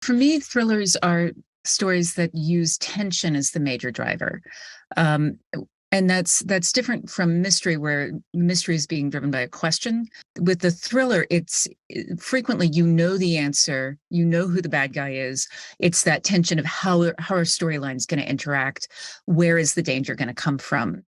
For me, thrillers are stories that use tension as the major driver. Um, and that's different from mystery, where mystery is being driven by a question. With the thriller, it's frequently you know the answer, you know who the bad guy is. It's that tension of how our storyline is going to interact. Where is the danger going to come from?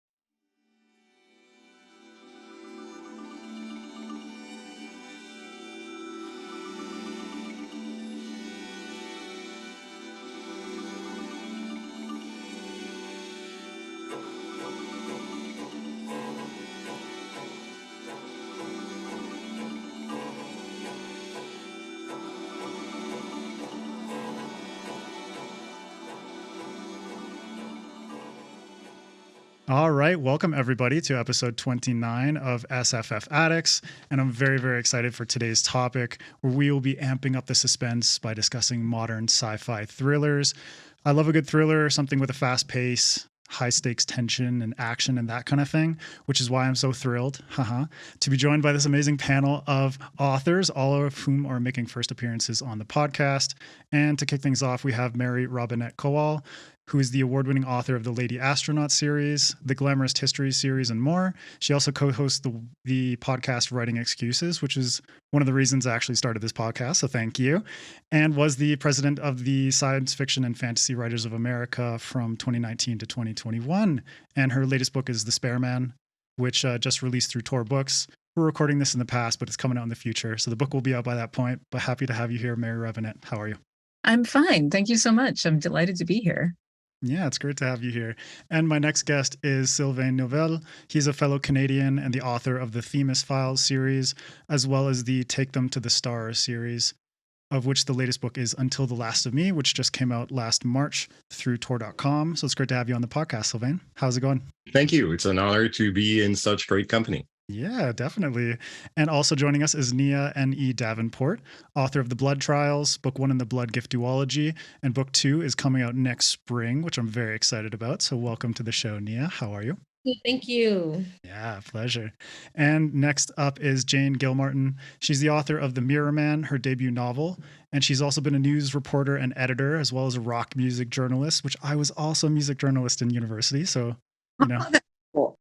All right, welcome everybody to episode 29 of SFF Addicts, and I'm very, very excited for today's topic, where we will be amping up the suspense by discussing modern sci-fi thrillers. I love a good thriller, something with a fast pace, high stakes tension and action and that kind of thing, which is why I'm so thrilled, to be joined by this amazing panel of authors, all of whom are making first appearances on the podcast. And to kick things off, we have Mary Robinette Kowal, who is the award-winning author of the Lady Astronaut series, the Glamourist Histories series, and more. She also co-hosts the podcast Writing Excuses, which is one of the reasons I actually started this podcast, so thank you, and was the president of the Science Fiction and Fantasy Writers of America from 2019 to 2021. And her latest book is The Spare Man, which just released through Tor Books. We're recording this in the past, but it's coming out in the future, so the book will be out by that point. But happy to have you here, Mary Robinette. How are you? I'm fine. Thank you so much. I'm delighted to be here. Yeah, it's great to have you here. And my next guest is Sylvain Neuvel. He's a fellow Canadian and the author of the Themis Files series, as well as the Take Them to the Stars series, of which the latest book is Until the Last of Me, which just came out last March through Tor.com. So it's great to have you on the podcast, Sylvain. How's it going? Thank you. It's an honor to be in such great company. Yeah, definitely. And also joining us is Nia N.E. Davenport, author of The Blood Trials, Book 1 in the Blood Gift Duology, and Book 2 is coming out next spring, which I'm very excited about. So welcome to the show, Nia. How are you? Thank you. Yeah, pleasure. And next up is Jane Gilmartin. She's the author of The Mirror Man, her debut novel, and she's also been a news reporter and editor, as well as a rock music journalist, which I was also a music journalist in university. So, you know. Cool.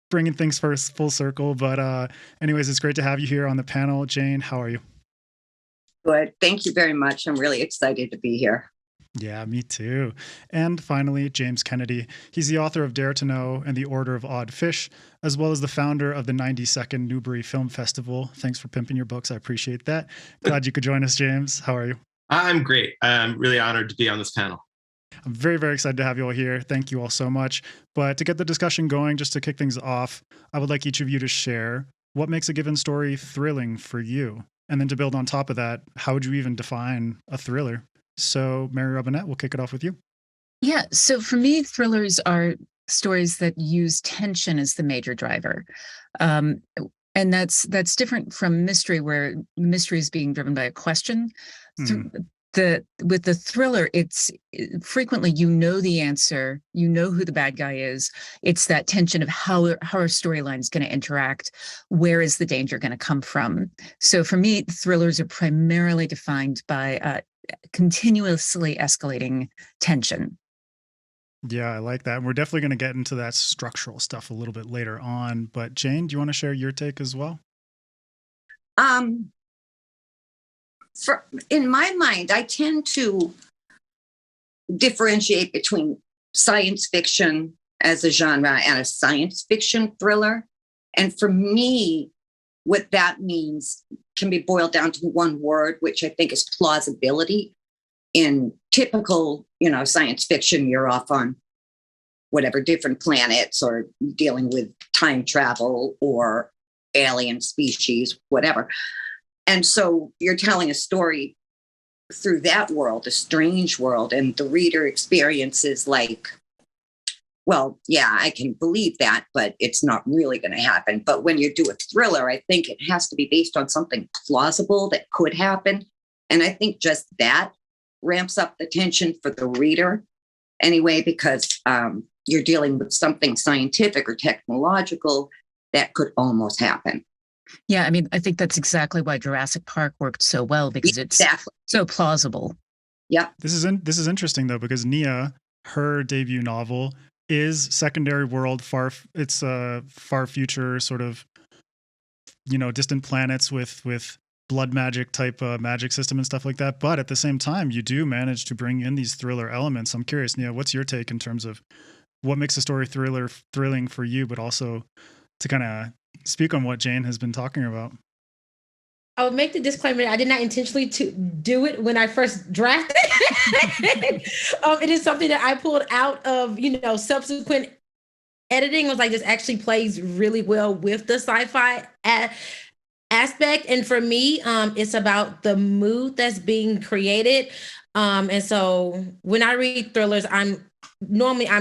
Bringing things first full circle. But anyways, it's great to have you here on the panel. Jane, how are you? Good. Thank you very much. I'm really excited to be here. Yeah, me too. And finally, James Kennedy. He's the author of Dare to Know and The Order of Odd Fish, as well as the founder of the 92nd Newbury Film Festival. Thanks for pimping your books. I appreciate that. Glad you could join us, James. How are you? I'm great. I'm really honored to be on this panel. I'm very, very excited to have you all here. Thank you all so much. But to get the discussion going, just to kick things off, I would like each of you to share what makes a given story thrilling for you. And then to build on top of that, how would you even define a thriller? So Mary Robinette, we'll kick it off with you. Yeah. So for me, thrillers are stories that use tension as the major driver. And that's different from mystery, where mystery is being driven by a question. With the thriller, it's frequently you know the answer, you know who the bad guy is. It's that tension of how our storyline is going to interact. Where is the danger going to come from? So for me, thrillers are primarily defined by continuously escalating tension. Yeah, I like that. And we're definitely going to get into that structural stuff a little bit later on. But Jane, do you want to share your take as well? In my mind, I tend to differentiate between science fiction as a genre and a science fiction thriller. And for me, what that means can be boiled down to one word, which I think is plausibility. In typical, science fiction, you're off on whatever different planets or dealing with time travel or alien species, whatever. And so you're telling a story through that world, a strange world, and the reader experiences like, well, yeah, I can believe that, but it's not really going to happen. But when you do a thriller, I think it has to be based on something plausible that could happen. And I think just that ramps up the tension for the reader anyway, because you're dealing with something scientific or technological that could almost happen. Yeah, I mean, I think that's exactly why Jurassic Park worked so well, because it's so plausible. Yep. This is interesting though, because Nia, her debut novel is secondary world, it's a far future sort of, distant planets with blood magic type magic system and stuff like that. But at the same time, you do manage to bring in these thriller elements. I'm curious, Nia, what's your take in terms of what makes a story thrilling for you, but also to kind of speak on what Jane has been talking about? I would make the disclaimer that I did not intentionally to do it when I first drafted. It is something that I pulled out of, subsequent editing. I was like, this actually plays really well with the sci-fi aspect. And for me, it's about the mood that's being created. And so when I read thrillers, I'm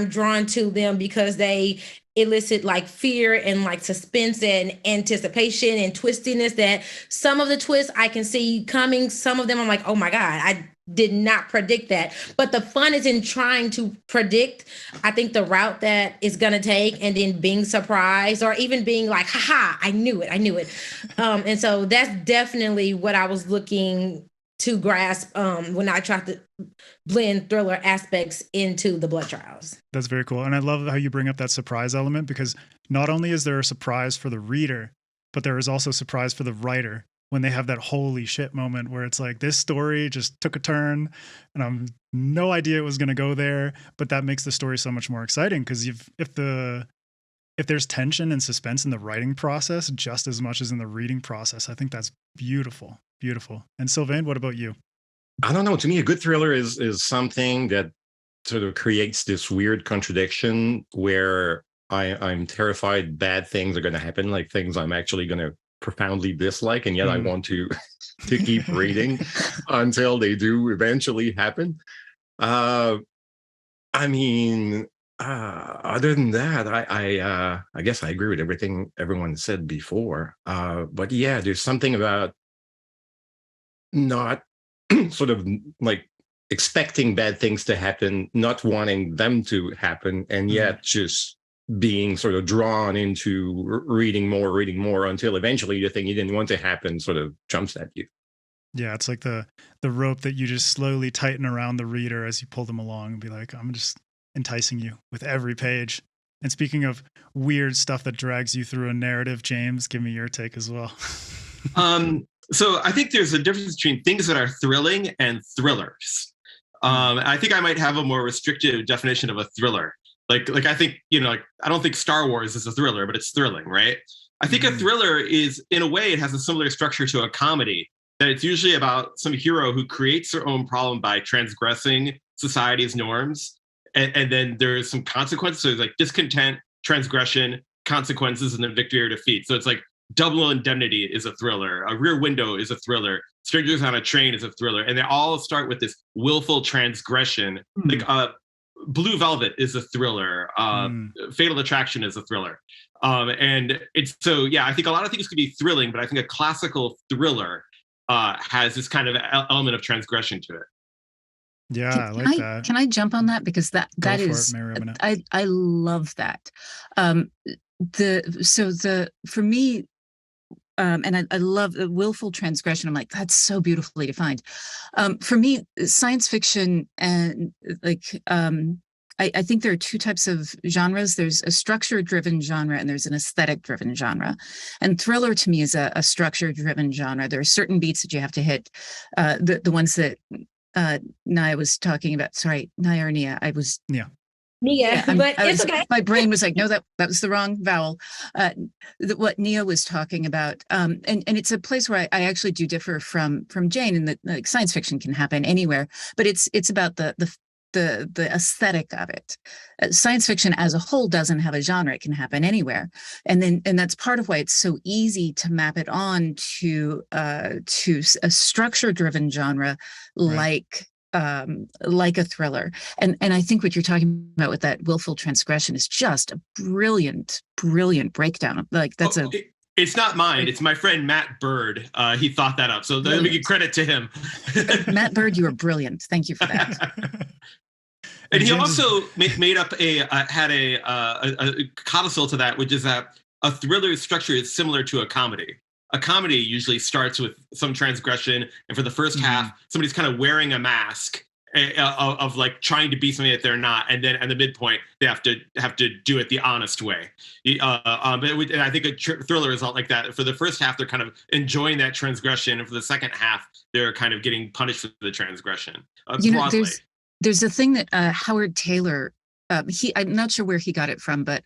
drawn to them because they elicit like fear and like suspense and anticipation and twistiness, that some of the twists I can see coming. Some of them I'm like, oh my God, I did not predict that. But the fun is in trying to predict, I think, the route that it's going to take, and then being surprised, or even being like, haha, I knew it. And so that's definitely what I was looking to grasp when I tried to blend thriller aspects into the blood trials. That's very cool. And I love how you bring up that surprise element, because not only is there a surprise for the reader, but there is also surprise for the writer when they have that holy shit moment where it's like, this story just took a turn and I'm no idea it was going to go there, but that makes the story so much more exciting, because if there's tension and suspense in the writing process just as much as in the reading process, I think that's beautiful. Beautiful. And Sylvain, what about you? I don't know. To me, a good thriller is something that sort of creates this weird contradiction where I'm terrified bad things are going to happen, like things I'm actually going to profoundly dislike, and yet I want to keep reading until they do eventually happen. Other than that, I guess I agree with everything everyone said before. But yeah, there's something about not sort of like expecting bad things to happen, not wanting them to happen, and yet just being sort of drawn into reading more until eventually the thing you didn't want to happen sort of jumps at you. Yeah, it's like the rope that you just slowly tighten around the reader as you pull them along and be like, I'm just enticing you with every page. And speaking of weird stuff that drags you through a narrative, James, give me your take as well. So I think there's a difference between things that are thrilling and thrillers. I think I might have a more restrictive definition of a thriller. Like I think, I don't think Star Wars is a thriller, but it's thrilling, right? I think a thriller is, in a way, it has a similar structure to a comedy, that it's usually about some hero who creates their own problem by transgressing society's norms. And then there's some consequences. So there's like discontent, transgression, consequences, and then victory or defeat. So it's like Double Indemnity is a thriller. A Rear Window is a thriller. Strangers on a Train is a thriller. And they all start with this willful transgression. Like Blue Velvet is a thriller. Fatal Attraction is a thriller. And it's so, yeah, I think a lot of things could be thrilling, but I think a classical thriller has this kind of element of transgression to it. Yeah, I like that. Can I jump on that? Because that is, Mary Robinette. I love that. For me, and I love the willful transgression. I'm like, that's so beautifully defined. For me, science fiction and I think there are two types of genres. There's a structure-driven genre and there's an aesthetic-driven genre. And thriller to me is a structure-driven genre. There are certain beats that you have to hit. The ones that Nia was talking about. Sorry, Nia or Nia. I was Nia, but it's okay. My brain was like, no, that was the wrong vowel. What Nia was talking about, and it's a place where I actually do differ from Jane, in that like science fiction can happen anywhere, but it's about the aesthetic of it. Science fiction as a whole doesn't have a genre; it can happen anywhere, and that's part of why it's so easy to map it on to a structure-driven genre, right, like a thriller. And I think what you're talking about with that willful transgression is just a brilliant breakdown. Like that's it's not mine. It's my friend Matt Bird. He thought that up. So let me give credit to him. Matt Bird, you are brilliant. Thank you for that. And he also made up had a codicil to that, which is that a thriller structure is similar to a comedy. A comedy usually starts with some transgression, and for the first half, somebody's kind of wearing a mask, of like trying to be something that they're not, and then at the midpoint they have to do it the honest way. And I think a thriller is not like that. For the first half, they're kind of enjoying that transgression, and for the second half, they're kind of getting punished for the transgression. Broadly. There's a thing that Howard Taylor, I'm not sure where he got it from, but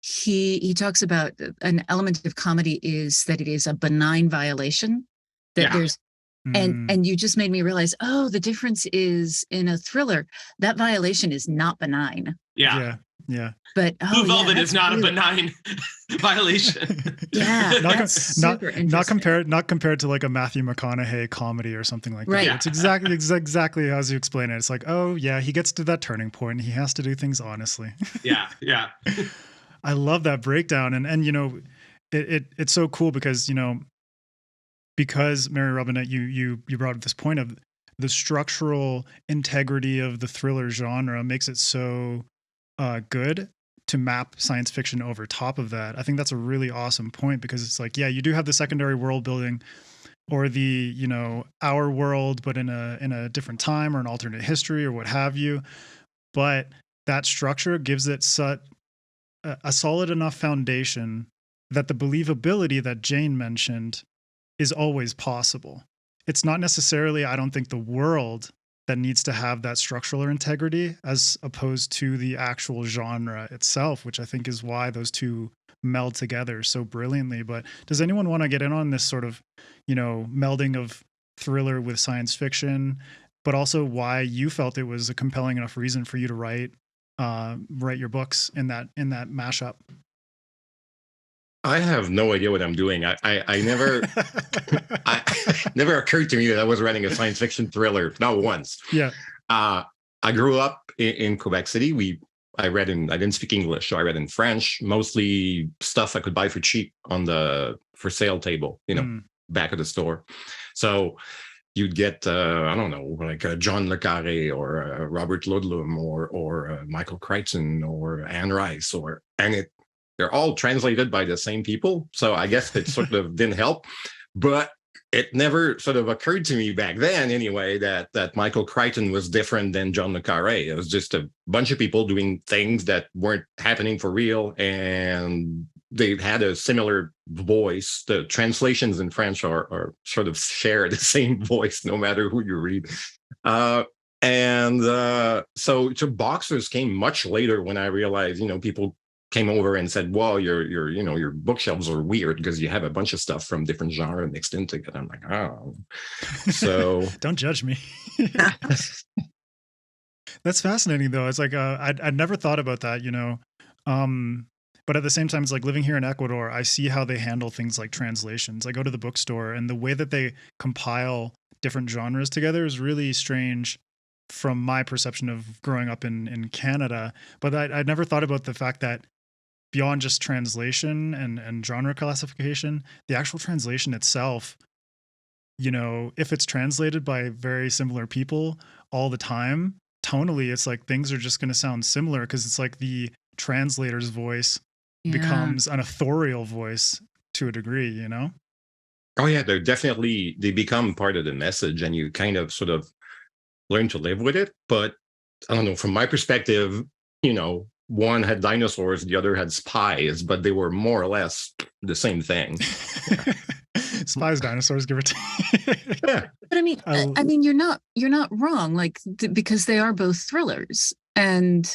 he talks about an element of comedy is that it is a benign violation, that there's. And you just made me realize, the difference is in a thriller, that violation is not benign. Yeah. But Blue Velvet is not a benign violation. Yeah, not compared to like a Matthew McConaughey comedy or something like that. Right. It's exactly as you explain it. It's like, oh yeah, he gets to that turning point and he has to do things honestly. Yeah. I love that breakdown, and you know, it's so cool because, you know, because Mary Robinette, you brought up this point of the structural integrity of the thriller genre makes it so good to map science fiction over top of that. I think that's a really awesome point, because it's like, yeah, you do have the secondary world building, or the, you know, our world, but in a different time or an alternate history or what have you. But that structure gives it such a solid enough foundation that the believability that Jane mentioned is always possible. It's not necessarily, I don't think, the world that needs to have that structural integrity as opposed to the actual genre itself, which I think is why those two meld together so brilliantly. But does anyone want to get in on this sort of, you know, melding of thriller with science fiction, but also why you felt it was a compelling enough reason for you to write your books in that mashup? I have no idea what I'm doing. I never, never occurred to me that I was writing a science fiction thriller. Not once. Yeah. I grew up in Quebec City. I didn't speak English, so I read in French, mostly stuff I could buy for cheap on the for sale table, you know, back of the store. So you'd get, I don't know, like John Le Carré or Robert Ludlum or Michael Crichton or Anne Rice, they're all translated by the same people. So I guess it sort of didn't help. But it never sort of occurred to me back then anyway that Michael Crichton was different than John Le Carré. It was just a bunch of people doing things that weren't happening for real, and they had a similar voice. The translations in French are sort of share the same voice no matter who you read. So boxers came much later, when I realized, you know, people came over and said, well, your bookshelves are weird because you have a bunch of stuff from different genres mixed into it. I'm like, oh. So don't judge me. That's fascinating though. It's like, I'd never thought about that, you know. But at the same time, it's like living here in Ecuador, I see how they handle things like translations. I go to the bookstore, and the way that they compile different genres together is really strange from my perception of growing up in Canada. But I'd never thought about the fact that beyond just translation and genre classification, the actual translation itself, you know, if it's translated by very similar people all the time, tonally, it's like things are just going to sound similar, because it's like the translator's voice becomes an authorial voice to a degree, you know? Oh yeah, they become part of the message, and you kind of sort of learn to live with it. But I don't know, from my perspective, you know, one had dinosaurs, the other had spies, but they were more or less the same thing. Yeah. Spies, dinosaurs, give or take. Yeah. But I mean, you're not wrong, like because they are both thrillers, and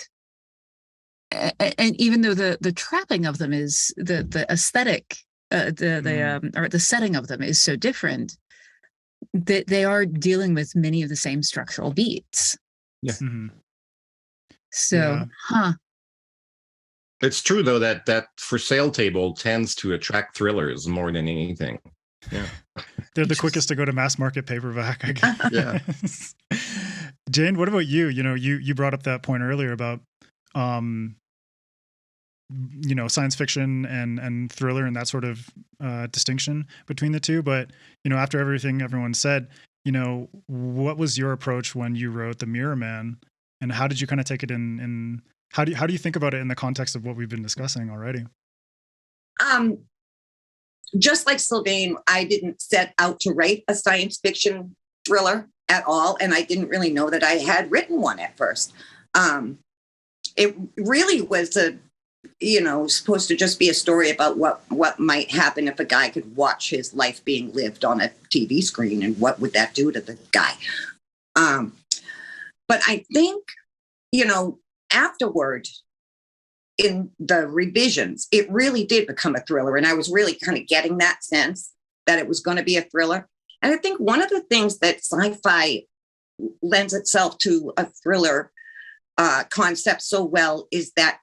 even though the trapping of them is the aesthetic, or the setting of them is so different, that they are dealing with many of the same structural beats. Yeah. Mm-hmm. So, It's true though that for sale table tends to attract thrillers more than anything. Yeah. They're the quickest to go to mass market paperback, I guess. Yeah. Jane, what about you? You know, you brought up that point earlier about you know, science fiction and thriller and that sort of distinction between the two. But, you know, after everything everyone said, you know, what was your approach when you wrote The Mirror Man, and how did you kind of take it in how do you think about it in the context of what we've been discussing already? Just like Sylvain, I didn't set out to write a science fiction thriller. at all. And I didn't really know that I had written one at first. It really was supposed to just be a story about what might happen if a guy could watch his life being lived on a TV screen, and what would that do to the guy. But I think, afterward, in the revisions, it really did become a thriller. And I was really kind of getting that sense that it was going to be a thriller. And I think one of the things that sci-fi lends itself to a thriller concept so well is that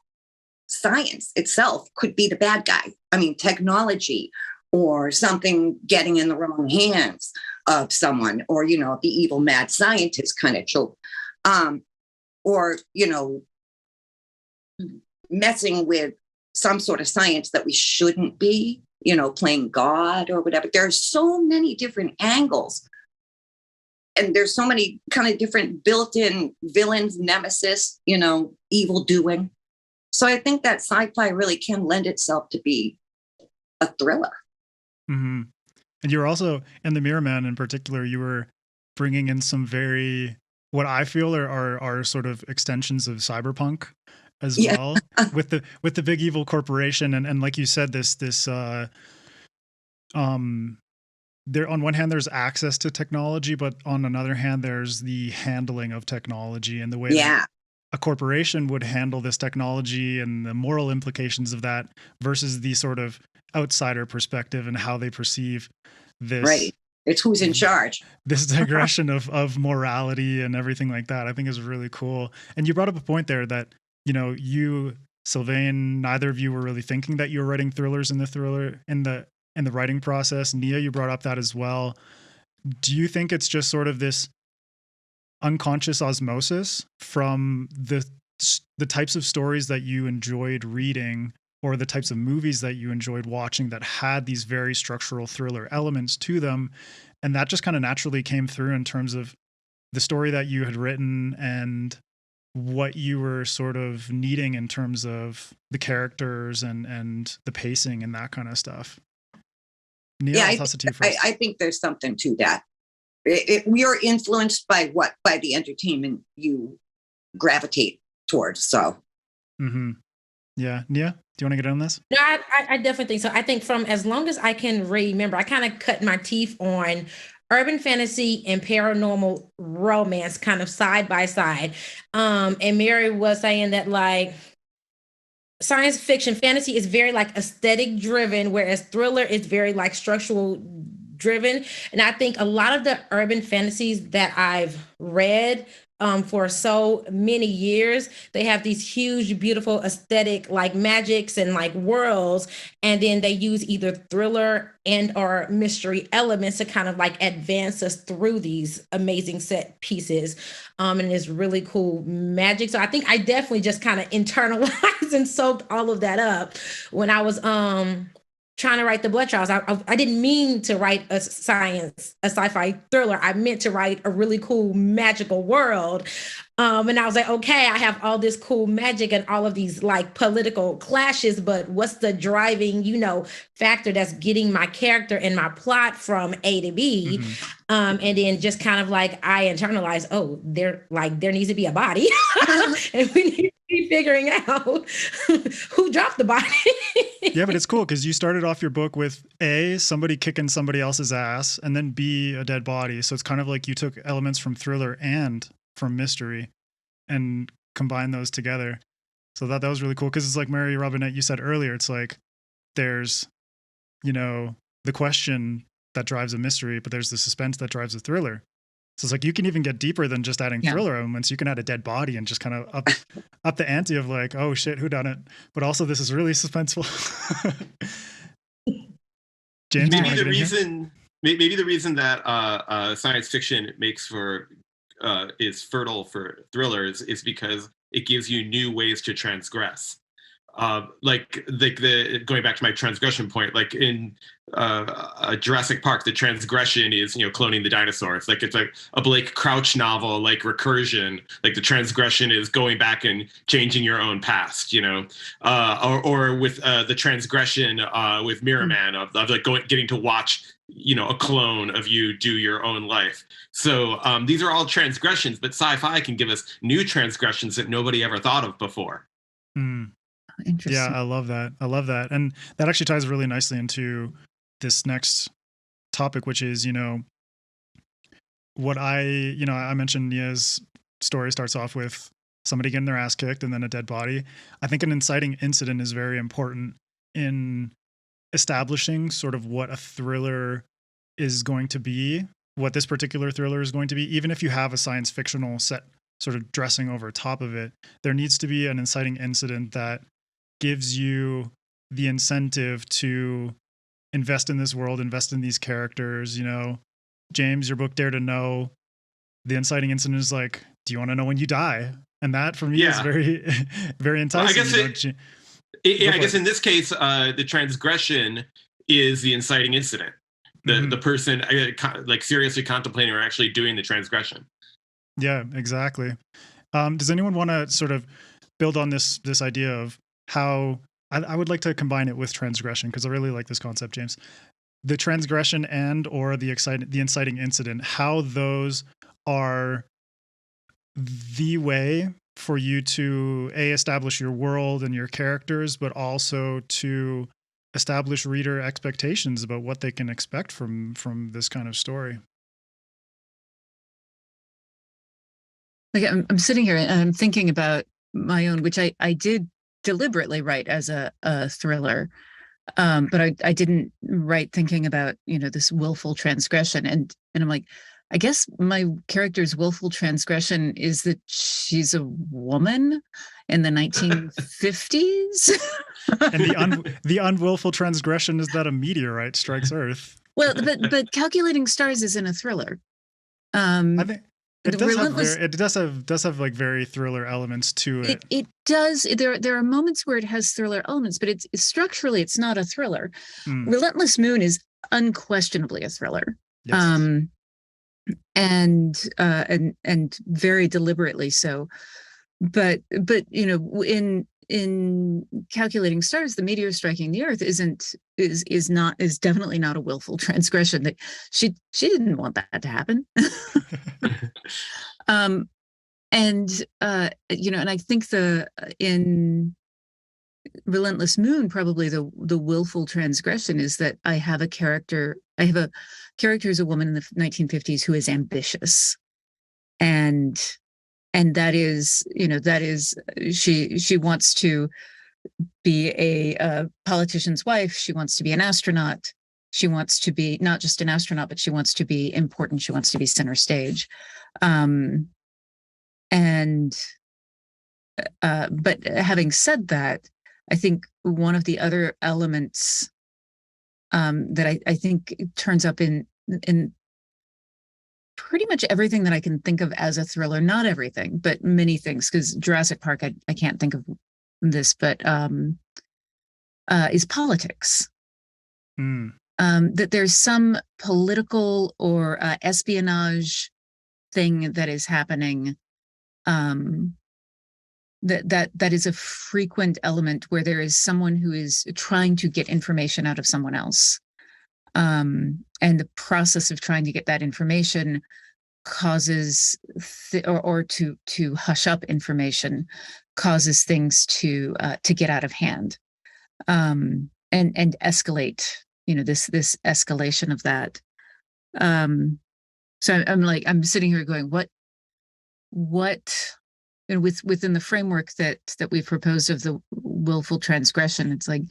science itself could be the bad guy. I mean, technology or something getting in the wrong hands of someone, or, the evil mad scientist kind of trope. Or, messing with some sort of science that we shouldn't be, playing God or whatever. There are so many different angles. And there's so many kind of different built-in villains, nemesis, evil doing. So I think that sci-fi really can lend itself to be a thriller. Mm-hmm. And you're also, in The Mirror Man in particular, you were bringing in some very, what I feel are sort of extensions of cyberpunk as well, with the big evil corporation. And like you said, there, on one hand, there's access to technology, but on another hand, there's the handling of technology and the way that a corporation would handle this technology and the moral implications of that versus the sort of outsider perspective and how they perceive this. Right. It's who's in charge. This digression of morality and everything like that, I think is really cool. And you brought up a point there that, you, Sylvain, neither of you were really thinking that you were writing thrillers in the writing process. Nia, you brought up that as well. Do you think it's just sort of this unconscious osmosis from the types of stories that you enjoyed reading, or the types of movies that you enjoyed watching that had these very structural thriller elements to them, and that just kind of naturally came through in terms of the story that you had written and what you were sort of needing in terms of the characters and the pacing and that kind of stuff? Nia, I'll toss it to you first. I think there's something to that. We are influenced by the entertainment you gravitate towards. So, yeah, Nia, do you want to get on this? No, I definitely think so. I think from as long as I can remember, I kind of cut my teeth on urban fantasy and paranormal romance kind of side by side. And Mary was saying that like science fiction fantasy is very like aesthetic driven, whereas thriller is very like structural driven. And I think a lot of the urban fantasies that I've read for so many years, they have these huge, beautiful aesthetic like magics and like worlds. And then they use either thriller and or mystery elements to kind of like advance us through these amazing set pieces. And it's really cool magic. So I think I definitely just kind of internalized and soaked all of that up when I was trying to write the Blood Trials. I didn't mean to write a sci-fi thriller. I meant to write a really cool magical world. And I was like, okay, I have all this cool magic and all of these like political clashes, but what's the driving, factor that's getting my character and my plot from A to B? And then just kind of like I internalized, there needs to be a body. And we need to be figuring out who dropped the body. Yeah, but it's cool because you started off your book with A, somebody kicking somebody else's ass, and then B, a dead body. So it's kind of like you took elements from thriller and from mystery and combined those together. So that was really cool because it's like Mary Robinette, you said earlier, it's like there's, the question that drives a mystery, but there's the suspense that drives a thriller. So it's like you can even get deeper than just adding thriller elements. You can add a dead body and just kind of up the ante of like, oh shit, who done it? But also this is really suspenseful. James, maybe the reason that science fiction makes for is fertile for thrillers is because it gives you new ways to transgress. like the going back to my transgression point, like in Jurassic Park, the transgression is, you know, cloning the dinosaurs. Like it's like a Blake Crouch novel, like Recursion. Like the transgression is going back and changing your own past, you know, or with the transgression with Mirror Man of like getting to watch, you know, a clone of you do your own life. So these are all transgressions, but sci-fi can give us new transgressions that nobody ever thought of before. Mm. Interesting. Yeah, I love that. I love that. And that actually ties really nicely into this next topic, which is, you know, what I mentioned Nia's story starts off with somebody getting their ass kicked and then a dead body. I think an inciting incident is very important in establishing sort of what a thriller is going to be, what this particular thriller is going to be. Even if you have a science fictional set sort of dressing over top of it, there needs to be an inciting incident that gives you the incentive to invest in this world, invest in these characters. You know, James, your book Dare to Know, the inciting incident is like, do you want to know when you die? And that for me is very, very enticing. Well, I guess in this case, the transgression is the inciting incident. The person like seriously contemplating or actually doing the transgression. Yeah, exactly. Does anyone want to sort of build on this idea of how I would like to combine it with transgression, because I really like this concept, James. The transgression and or the inciting incident, how those are the way for you to establish your world and your characters, but also to establish reader expectations about what they can expect from this kind of story. Like I'm sitting here and I'm thinking about my own, which I did deliberately write as a thriller, but I didn't write thinking about, you know, this willful transgression, and I'm like, I guess my character's willful transgression is that she's a woman in the 1950s. And the unwillful transgression is that a meteorite strikes Earth. Well, but Calculating Stars isn't a thriller. I think it does have like very thriller elements to it. It does. There are moments where it has thriller elements, but it's structurally it's not a thriller. Relentless Moon is unquestionably a thriller. Yes. And very deliberately so. But you know, in Calculating Stars, the meteor striking the Earth is definitely not a willful transgression. That she didn't want that to happen. And you know, and I think in Relentless Moon, probably the willful transgression is that I have a character who's a woman in the 1950s who is ambitious, and that is, you know, she wants to be a politician's wife. She wants to be an astronaut. She wants to be not just an astronaut, but she wants to be important. She wants to be center stage. But having said that, I think one of the other elements that I think turns up in pretty much everything that I can think of as a thriller, not everything, but many things, because Jurassic Park, I can't think of this, but is politics. That there's some political or espionage thing that is happening, that is a frequent element where there is someone who is trying to get information out of someone else. And the process of trying to get that information causes or to hush up information causes things to get out of hand, and escalate, you know, this escalation of that. So I'm sitting here going, what and within the framework that we've proposed of the willful transgression, it's like,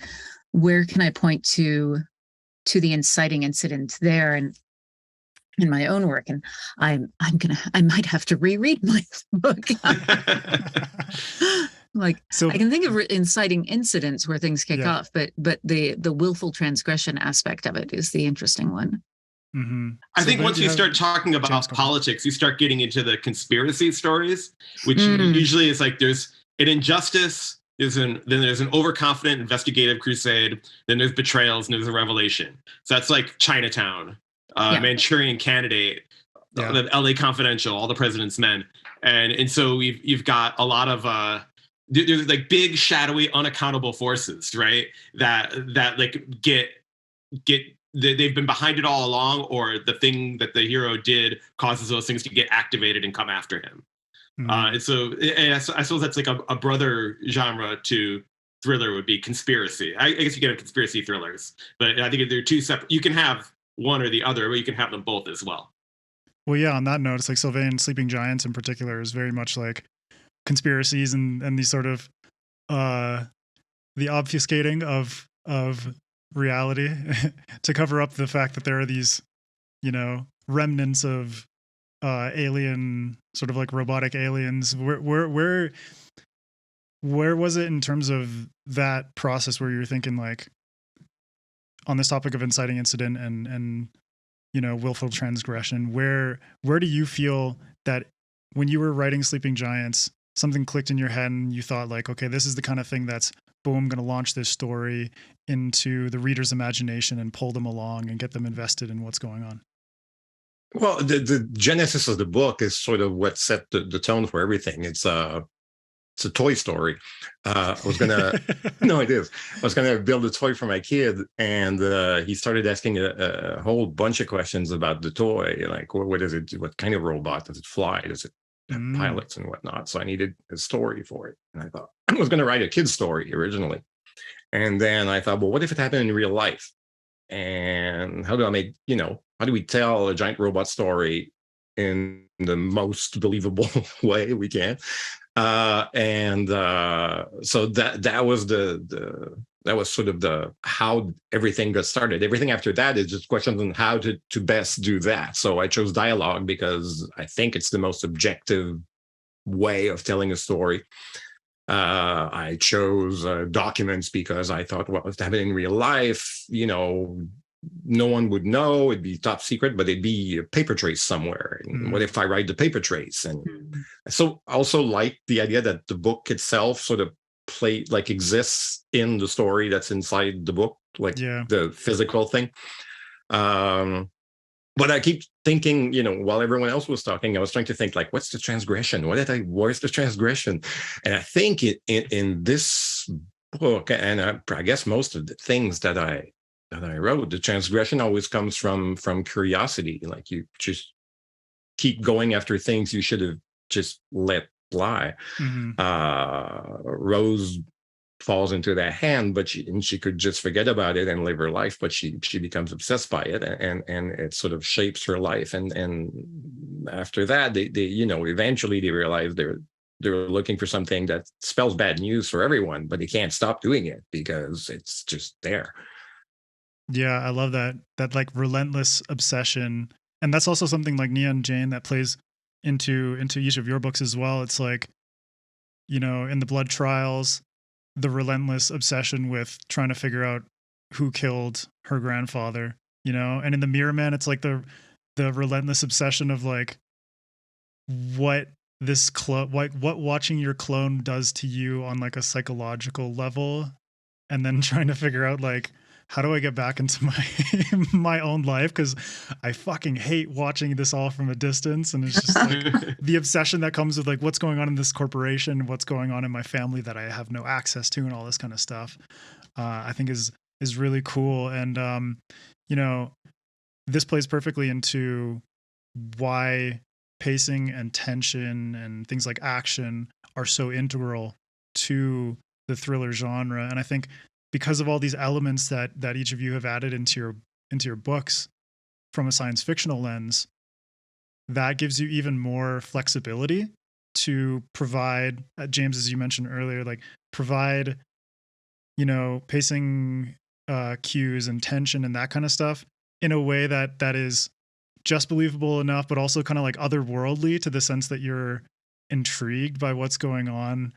where can I point to the inciting incident there and in my own work? And I might have to reread my book. Like, so I can think of inciting incidents where things kick off, but the willful transgression aspect of it is the interesting one. I think once you start talking about politics, you start getting into the conspiracy stories, which usually is like there's an injustice then there's an overconfident investigative crusade, then there's betrayals, and there's a revelation. So that's like Chinatown, Manchurian Candidate, the LA Confidential, All the President's Men. And so you've got a lot of there's like big, shadowy, unaccountable forces, right? That like they've been behind it all along, or the thing that the hero did causes those things to get activated and come after him. And so I suppose that's like a brother genre to thriller would be conspiracy. I guess you get conspiracy thrillers, but I think they're two separate. You can have one or the other, but you can have them both as well. Well, yeah, on that note, it's like Sylvain Sleeping Giants in particular is very much like conspiracies and these sort of the obfuscating of reality to cover up the fact that there are these, remnants of alien, sort of like robotic aliens. Where was it in terms of that process where you're thinking like on this topic of inciting incident and willful transgression, where do you feel that when you were writing Sleeping Giants, something clicked in your head and you thought like, okay, this is the kind of thing that's, boom, I'm going to launch this story into the reader's imagination and pull them along and get them invested in what's going on? Well, the genesis of the book is sort of what set the tone for everything. It's a toy story. I was gonna no, it is. I was gonna build a toy for my kid, and he started asking a whole bunch of questions about the toy, like what is it? What kind of robot does it fly? Does it have pilots and whatnot? So I needed a story for it, and I thought I was gonna write a kid's story originally, and then I thought, well, what if it happened in real life? And how do I make how do we tell a giant robot story in the most believable way we can? So that was that was sort of the how everything got started. Everything after that is just questions on how to best do that. So I chose dialogue because I think it's the most objective way of telling a story. I chose documents because I thought, well, if it happened in real life, no one would know. It'd be top secret, but it'd be a paper trace somewhere. And what if I write the paper trace? And so I also like the idea that the book itself sort of exists in the story that's inside the book, the physical thing. But I keep thinking, while everyone else was talking, I was trying to think like, what's the transgression? Where's the transgression? And I think in this book, and I guess most of the things that I wrote, the transgression always comes from curiosity. Like you just keep going after things you should have just let lie. Rose falls into that hand, but she could just forget about it and live her life, but she becomes obsessed by it, and it sort of shapes her life. And after that, they eventually they realize they're looking for something that spells bad news for everyone, but they can't stop doing it because it's just there. Yeah, I love that like relentless obsession. And that's also something like Nia and Jane that plays into each of your books as well. It's like, in the Blood Trials, the relentless obsession with trying to figure out who killed her grandfather, and in the Mirror Man, it's like the relentless obsession of like what watching your clone does to you on like a psychological level, and then trying to figure out like, how do I get back into my own life? Because I fucking hate watching this all from a distance. And it's just like the obsession that comes with like what's going on in this corporation, what's going on in my family that I have no access to, and all this kind of stuff, I think is really cool. And, this plays perfectly into why pacing and tension and things like action are so integral to the thriller genre. And I think because of all these elements that each of you have added into your books from a science fictional lens, that gives you even more flexibility to provide, James, as you mentioned earlier, like provide, pacing cues and tension and that kind of stuff in a way that is just believable enough, but also kind of like otherworldly, to the sense that you're intrigued by what's going on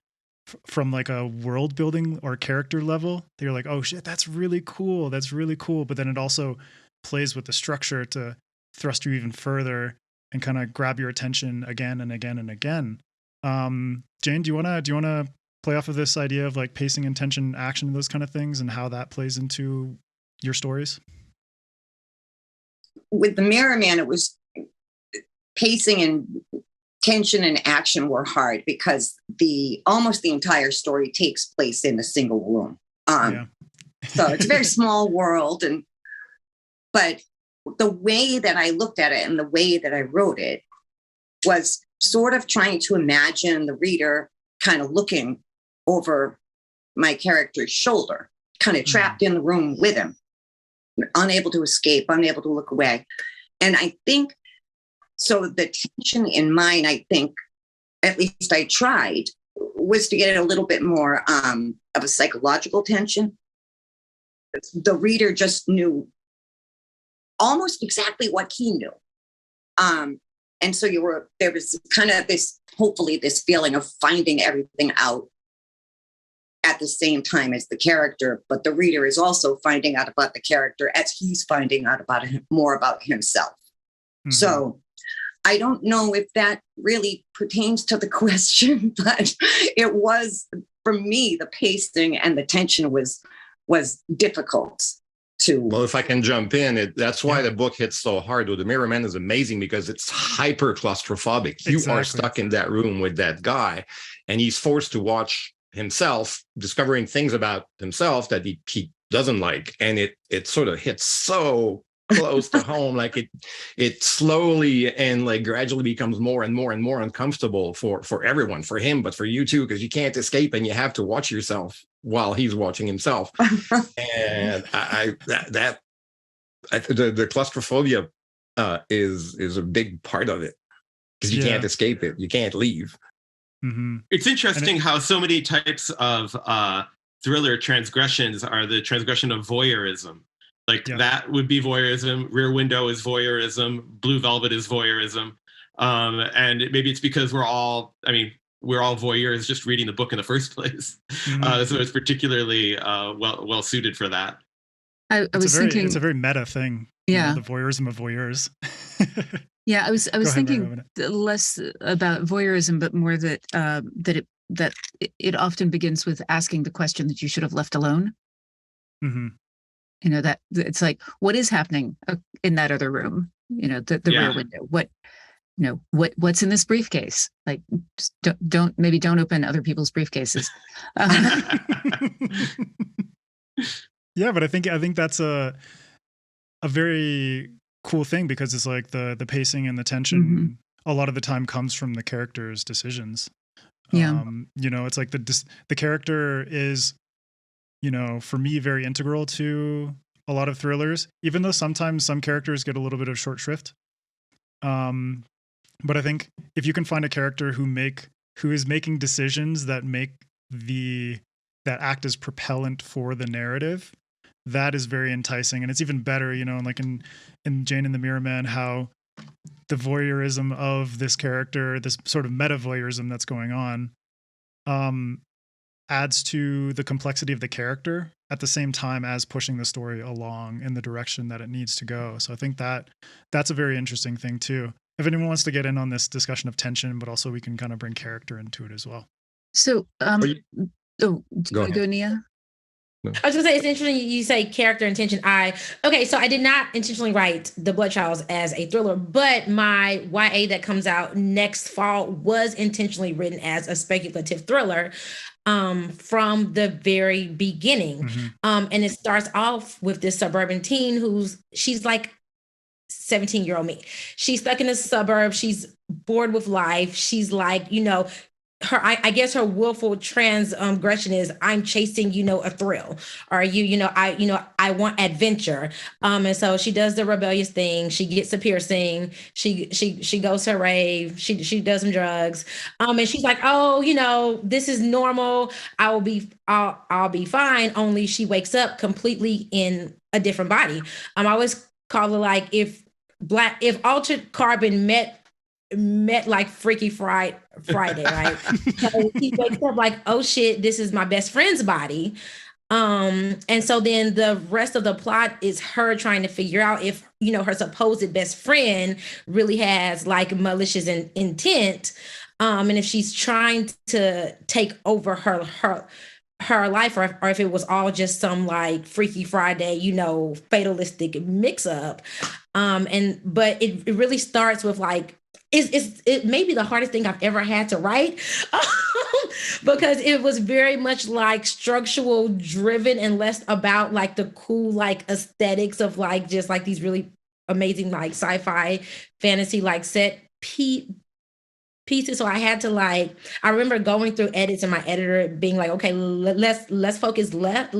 from like a world building or character level. You're like, oh shit, that's really cool. But then it also plays with the structure to thrust you even further and kind of grab your attention again and again and again. Jane, do you want to play off of this idea of like pacing, intention, action, and those kind of things, and how that plays into your stories? With the Mirror Man, it was pacing and tension and action were hard because almost the entire story takes place in a single room. So it's a very small world, but the way that I looked at it and the way that I wrote it was sort of trying to imagine the reader kind of looking over my character's shoulder, kind of trapped in the room with him, unable to escape, unable to look away. And I think, so the tension in mine, I think, at least I tried, was to get a little bit more of a psychological tension. The reader just knew almost exactly what he knew. And so there was kind of hopefully this feeling of finding everything out at the same time as the character, but the reader is also finding out about the character as he's finding out about more about himself. Mm-hmm. So I don't know if that really pertains to the question, but it was, for me, the pacing and the tension was difficult. Well, if I can jump in, that's why the book hits so hard. The Mirror Man is amazing because it's hyper claustrophobic. You are stuck in that room with that guy, and he's forced to watch himself, discovering things about himself that he doesn't like, and it sort of hits so close to home. Like it slowly and like gradually becomes more and more and more uncomfortable for everyone, for him, but for you too, because you can't escape and you have to watch yourself while he's watching himself. And the claustrophobia is a big part of it, because you can't escape it, you can't leave. Mm-hmm. It's interesting how so many types of thriller transgressions are the transgression of voyeurism. Like that would be voyeurism. Rear Window is voyeurism. Blue Velvet is voyeurism. And maybe it's because we're all voyeurs just reading the book in the first place. Mm-hmm. So it's particularly well suited for that. I was thinking it's a very meta thing. Yeah, the voyeurism of voyeurs. Yeah, I was thinking less about voyeurism, but more that it often begins with asking the question that you should have left alone. Mm-hmm. You know, that it's like, what is happening in that other room? You know, the rear window. What's in this briefcase? Like, just don't open other people's briefcases. Yeah, but I think that's a very cool thing, because it's like the pacing and the tension a lot of the time comes from the character's decisions. It's like the character is, for me, very integral to a lot of thrillers, even though sometimes some characters get a little bit of short shrift. But I think if you can find a character who is making decisions that that act as propellant for the narrative, that is very enticing. And it's even better, like in Jane and the Mirror Man, how the voyeurism of this character, this sort of meta voyeurism that's going on, adds to the complexity of the character at the same time as pushing the story along in the direction that it needs to go. So I think that's a very interesting thing too. If anyone wants to get in on this discussion of tension, but also we can kind of bring character into it as well. So, go Nia. No. I was gonna say, it's interesting you say character and tension. So I did not intentionally write The Blood Trials as a thriller, but my YA that comes out next fall was intentionally written as a speculative thriller from the very beginning. Mm-hmm. And it starts off with this suburban teen she's like 17-year-old me. She's stuck in a suburb. She's bored with life. She's like, I guess her willful transgression is, I'm chasing, a thrill, or I want adventure. And so she does the rebellious thing. She gets a piercing. She goes to a rave. She does some drugs. And she's like, this is normal. I'll be fine. Only she wakes up completely in a different body. I always call it like if Altered Carbon met like Freaky Friday, right? So he wakes up like, oh shit, this is my best friend's body. And so then the rest of the plot is her trying to figure out if, her supposed best friend really has like malicious intent. and if she's trying to take over her life, or if it was all just some like Freaky Friday, fatalistic mix up. But it really starts with like, it may be the hardest thing I've ever had to write, because it was very much like structural driven and less about like the cool like aesthetics of like just like these really amazing like sci-fi fantasy like set pieces. So I had to like, I remember going through edits and my editor being like, okay, let's focus less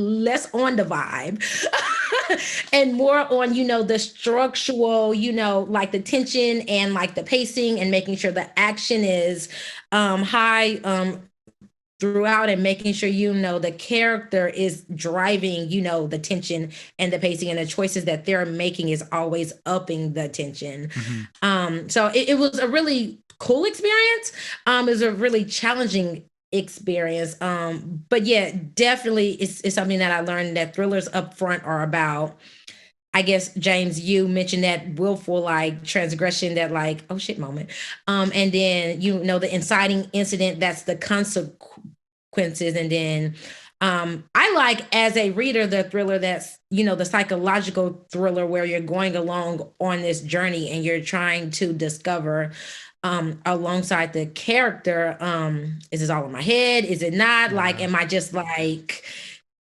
on the vibe and more on, the structural, like the tension and like the pacing and making sure the action is high throughout, and making sure the character is driving the tension and the pacing, and the choices that they're making is always upping the tension. So it was a really cool experience. It was a really challenging experience, but yeah, definitely it's something that I learned that thrillers up front are about. I guess, James, you mentioned that willful like transgression, that like, oh shit moment. And then, the inciting incident, that's the consequences. And then I like, as a reader, the thriller that's, the psychological thriller where you're going along on this journey and you're trying to discover alongside the character, is this all in my head? Is it not? Like, am I just like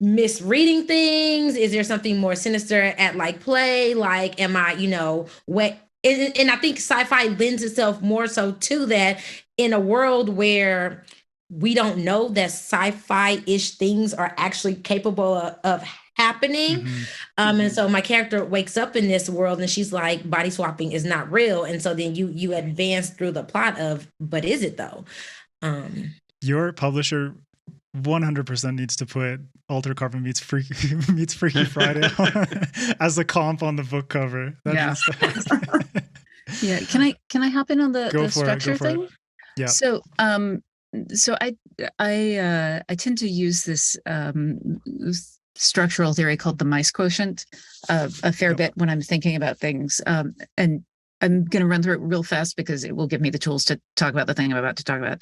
misreading things? Is there something more sinister at like play? Like, am I, what? And I think sci-fi lends itself more so to that, in a world where we don't know that sci-fi-ish things are actually capable of happening. And so my character wakes up in this world and she's like, body swapping is not real. And so then you advance through the plot of, but is it though? Your publisher 100% needs to put Alter Carbon meets Freaky Friday as the comp on the book cover. Yeah. Can I hop in on the structure thing? Yeah. So I tend to use this structural theory called the mice quotient a fair bit when I'm thinking about things. And I'm going to run through it real fast because it will give me the tools to talk about the thing I'm about to talk about.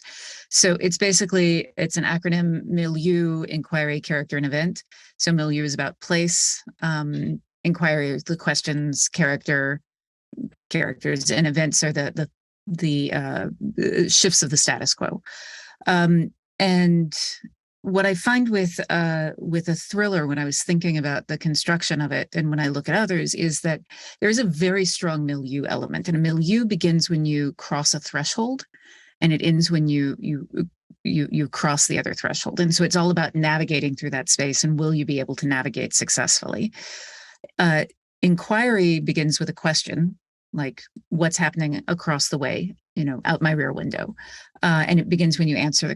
So it's an acronym: milieu, inquiry, character, and event. So milieu is about place, inquiry is the questions, characters, and events are the shifts of the status quo. And what I find with a thriller, when I was thinking about the construction of it, and when I look at others, is that there's a very strong milieu element, and a milieu begins when you cross a threshold, and it ends when you cross the other threshold. And so it's all about navigating through that space, and will you be able to navigate successfully? Inquiry begins with a question, like what's happening across the way, out my rear window, and it ends when you answer the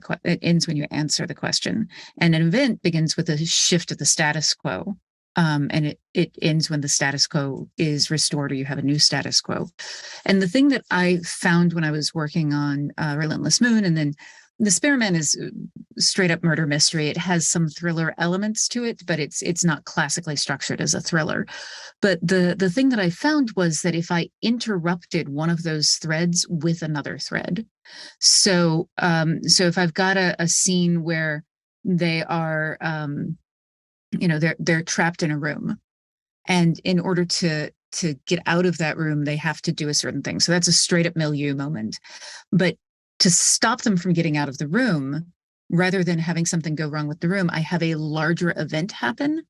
question. And an event begins with a shift of the status quo, and it ends when the status quo is restored or you have a new status quo. And the thing that I found when I was working on Relentless Moon, and then The Spearman is straight up murder mystery. It has some thriller elements to it, but it's not classically structured as a thriller. But the thing that I found was that if I interrupted one of those threads with another thread, so if I've got a scene where they are, they're trapped in a room, and in order to get out of that room, they have to do a certain thing. So that's a straight up milieu moment. But to stop them from getting out of the room, rather than having something go wrong with the room, I have a larger event happen,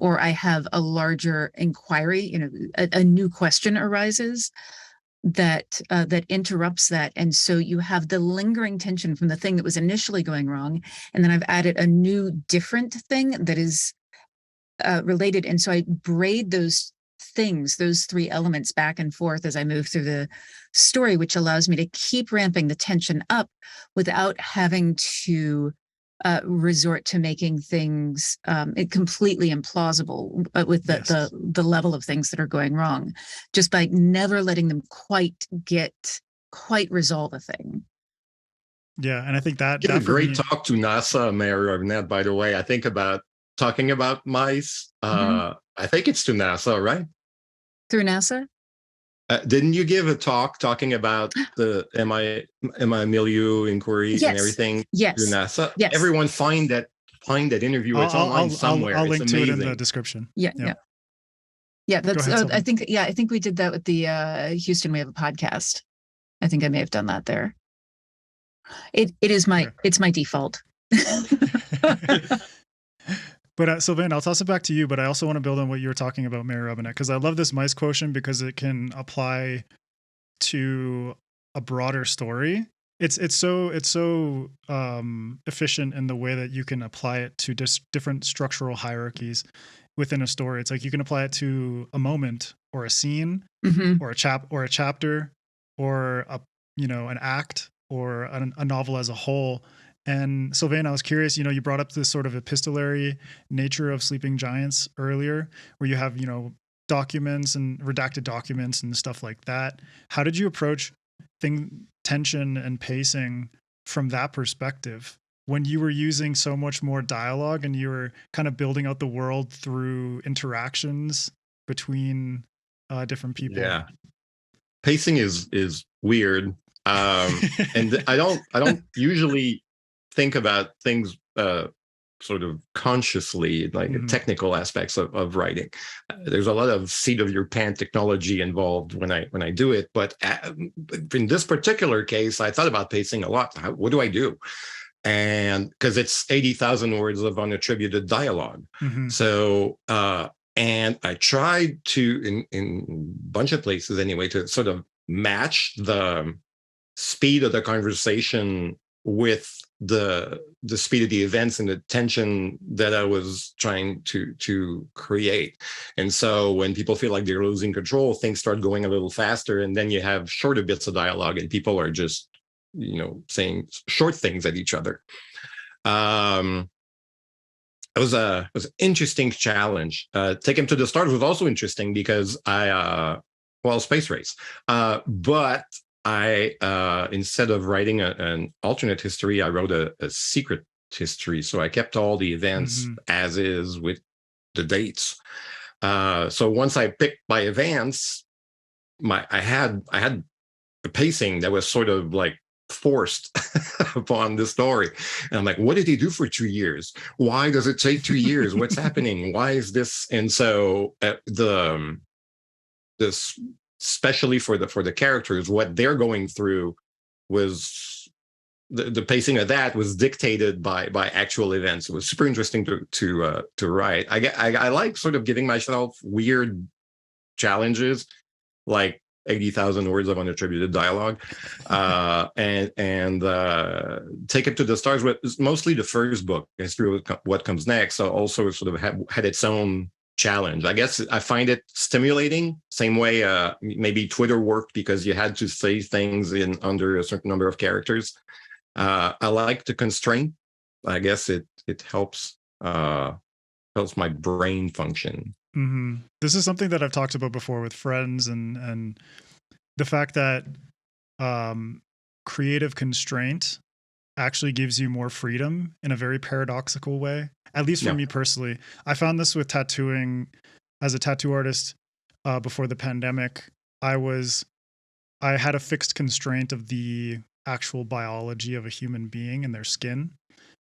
or I have a larger inquiry, a new question arises that interrupts that. And so you have the lingering tension from the thing that was initially going wrong. And then I've added a new different thing that is related. And so I braid those three elements back and forth as I move through the story, which allows me to keep ramping the tension up without having to resort to making things completely implausible with the level of things that are going wrong, just by never letting them quite resolve a thing. Yeah, and I think that a great talk to NASA, Mary Robinette, by the way. I think about talking about mice. I think it's to NASA, right? Through NASA? Didn't you give a talk talking about the MI milieu inquiries and everything through NASA? Yes. Everyone find that interview. It's online somewhere. I'll it's link amazing. to it in the description. Yeah, that's. Ahead, I think we did that with the Houston. We have a podcast. I think I may have done that there. It's my default. But Sylvain, I'll toss it back to you. But I also want to build on what you were talking about, Mary Robinette, because I love this mice quotient because it can apply to a broader story. It's so efficient in the way that you can apply it to different structural hierarchies within a story. It's like you can apply it to a moment or a scene or a chapter or an act or a novel as a whole. And Sylvain, I was curious, you brought up this sort of epistolary nature of Sleeping Giants earlier, where you have, documents and redacted documents and stuff like that. How did you approach tension and pacing from that perspective when you were using so much more dialogue and you were kind of building out the world through interactions between different people? Yeah. Pacing is weird. And I don't usually think about things sort of consciously, like technical aspects of writing. There's a lot of seat of your pants technology involved when I do it. But in this particular case, I thought about pacing a lot. What do I do? And because it's 80,000 words of unattributed dialogue. So, and I tried to, in a bunch of places anyway, to sort of match the speed of the conversation with the speed of the events and the tension that I was trying to create. And so when people feel like they're losing control, things start going a little faster, and then you have shorter bits of dialogue and people are just, saying short things at each other. It was an interesting challenge. Take Him to the Stars was also interesting because space race. But I, instead of writing an alternate history, I wrote a secret history. So I kept all the events as is with the dates. So once I picked my events, I had a pacing that was sort of like forced upon the story. And I'm like, what did he do for 2 years? Why does it take 2 years? What's happening? Why is this? And so this, especially for the characters, what they're going through was the pacing of that was dictated by actual events. It was super interesting to write. I like sort of giving myself weird challenges, like 80,000 words of unattributed dialogue, and Take It to the Stars was mostly the first book, History of What Comes Next. So also sort of had its own challenge. I guess I find it stimulating. Same way maybe Twitter worked because you had to say things in under a certain number of characters. I like the constraint. I guess it helps my brain function. This is something that I've talked about before with friends, and the fact that creative constraint actually gives you more freedom in a very paradoxical way. At least for me personally, I found this with tattooing. As a tattoo artist, before the pandemic, I had a fixed constraint of the actual biology of a human being and their skin,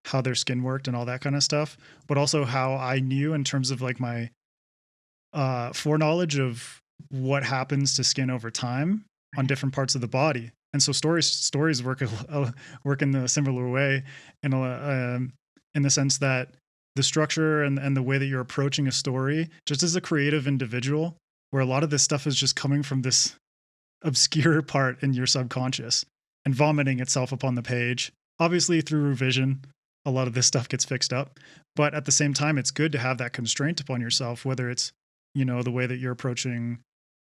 how their skin worked and all that kind of stuff, but also how I knew in terms of like my foreknowledge of what happens to skin over time on different parts of the body. And so stories work in a similar way in the sense that the structure and the way that you're approaching a story, just as a creative individual, where a lot of this stuff is just coming from this obscure part in your subconscious and vomiting itself upon the page. Obviously through revision, a lot of this stuff gets fixed up, but at the same time, it's good to have that constraint upon yourself, whether it's, the way that you're approaching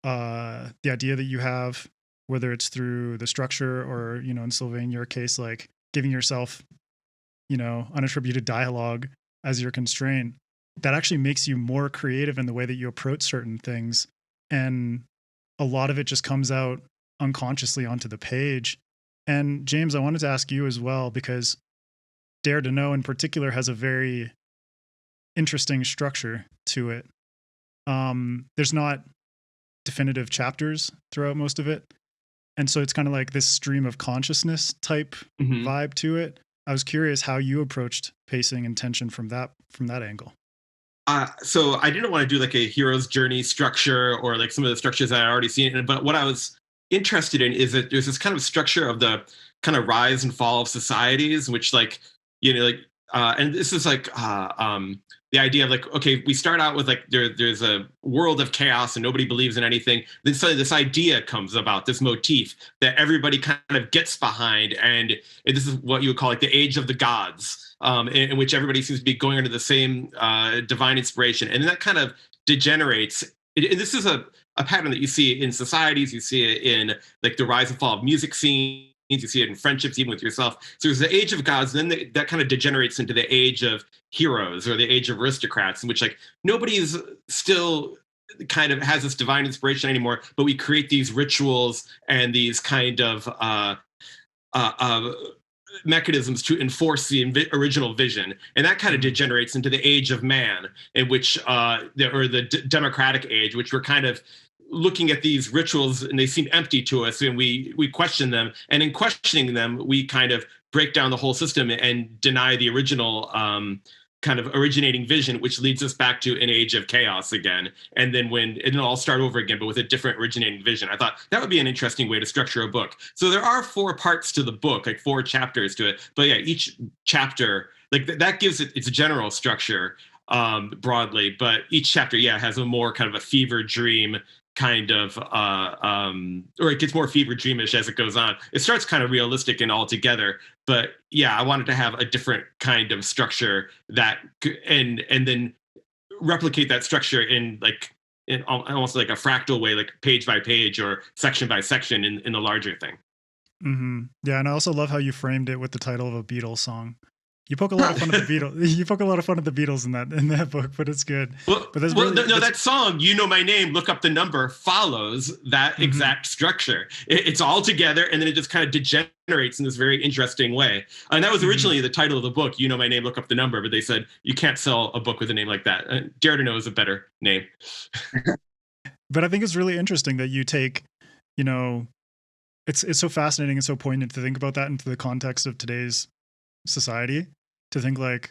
the idea that you have, whether it's through the structure or, in Sylvain, your case, like giving yourself, unattributed dialogue as your constraint. That actually makes you more creative in the way that you approach certain things. And a lot of it just comes out unconsciously onto the page. And James, I wanted to ask you as well, because Dare to Know in particular has a very interesting structure to it. There's not definitive chapters throughout most of it. And so it's kind of like this stream of consciousness type vibe to it. I was curious how you approached pacing and tension from that angle. So I didn't want to do like a hero's journey structure or like some of the structures that I already seen. But what I was interested in is that there's this kind of structure of the kind of rise and fall of societies, which like, and this is like the idea of like, okay, we start out with like there's a world of chaos and nobody believes in anything. Then suddenly this idea comes about, this motif that everybody kind of gets behind, and this is what you would call like the age of the gods, in which everybody seems to be going under the same divine inspiration, and that kind of degenerates. And this is a pattern that you see in societies, you see it in like the rise and fall of music scenes. You see it in friendships, even with yourself. So there's the age of gods, and then that kind of degenerates into the age of heroes or the age of aristocrats, in which like nobody's still kind of has this divine inspiration anymore, but we create these rituals and these kind of mechanisms to enforce the original vision, and that kind of degenerates into the age of man, in which the democratic age, which we're kind of looking at these rituals and they seem empty to us, and we question them, and in questioning them we kind of break down the whole system and deny the original kind of originating vision, which leads us back to an age of chaos again, and then it'll all start over again, but with a different originating vision. I thought that would be an interesting way to structure a book. So there are 4 parts to the book, like 4 chapters to it, but yeah, each chapter like that gives it its general structure broadly, but each chapter has a more kind of a fever dream kind of or it gets more fever dreamish as it goes on. It starts kind of realistic and all together, but I wanted to have a different kind of structure that and then replicate that structure in almost like a fractal way, like page by page or section by section in the larger thing. Yeah, and I also love how you framed it with the title of a Beatles song. You poke a lot of fun at the Beatles. You poke a lot of fun at the Beatles in that book, but it's good. But that song, "You Know My Name, Look Up the Number," follows that exact structure. It's all together, and then it just kind of degenerates in this very interesting way. And that was originally the title of the book, "You Know My Name, Look Up the Number," but they said you can't sell a book with a name like that. Dare to Know is a better name. But I think it's really interesting that you take, it's so fascinating and so poignant to think about that into the context of today's society. To think like,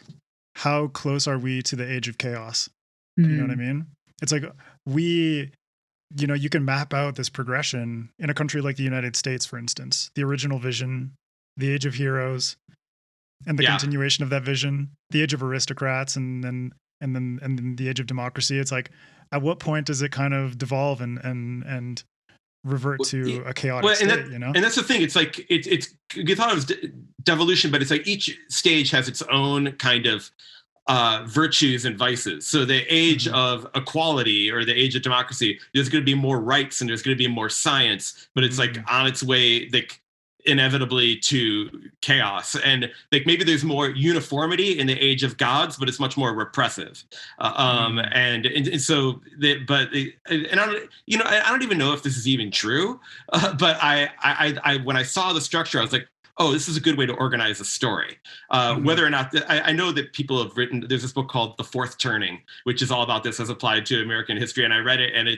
how close are we to the age of chaos? You know what I mean? It's like you can map out this progression in a country like the United States, for instance, the original vision, the age of heroes, and the continuation of that vision, the age of aristocrats, and then the age of democracy. It's like, at what point does it kind of devolve and revert to a chaotic state, And that's the thing. It's like it's you thought it was devolution, but it's like each stage has its own kind of virtues and vices. So the age of equality or the age of democracy, there's going to be more rights and there's going to be more science, but it's like on its way, like inevitably to chaos. And like maybe there's more uniformity in the age of gods, but it's much more repressive. And so I don't even know if this is even true, but I when I saw the structure, I was like, oh, this is a good way to organize a story. Whether or not, I know that people have written, there's this book called The Fourth Turning, which is all about this as applied to American history. And I read it, and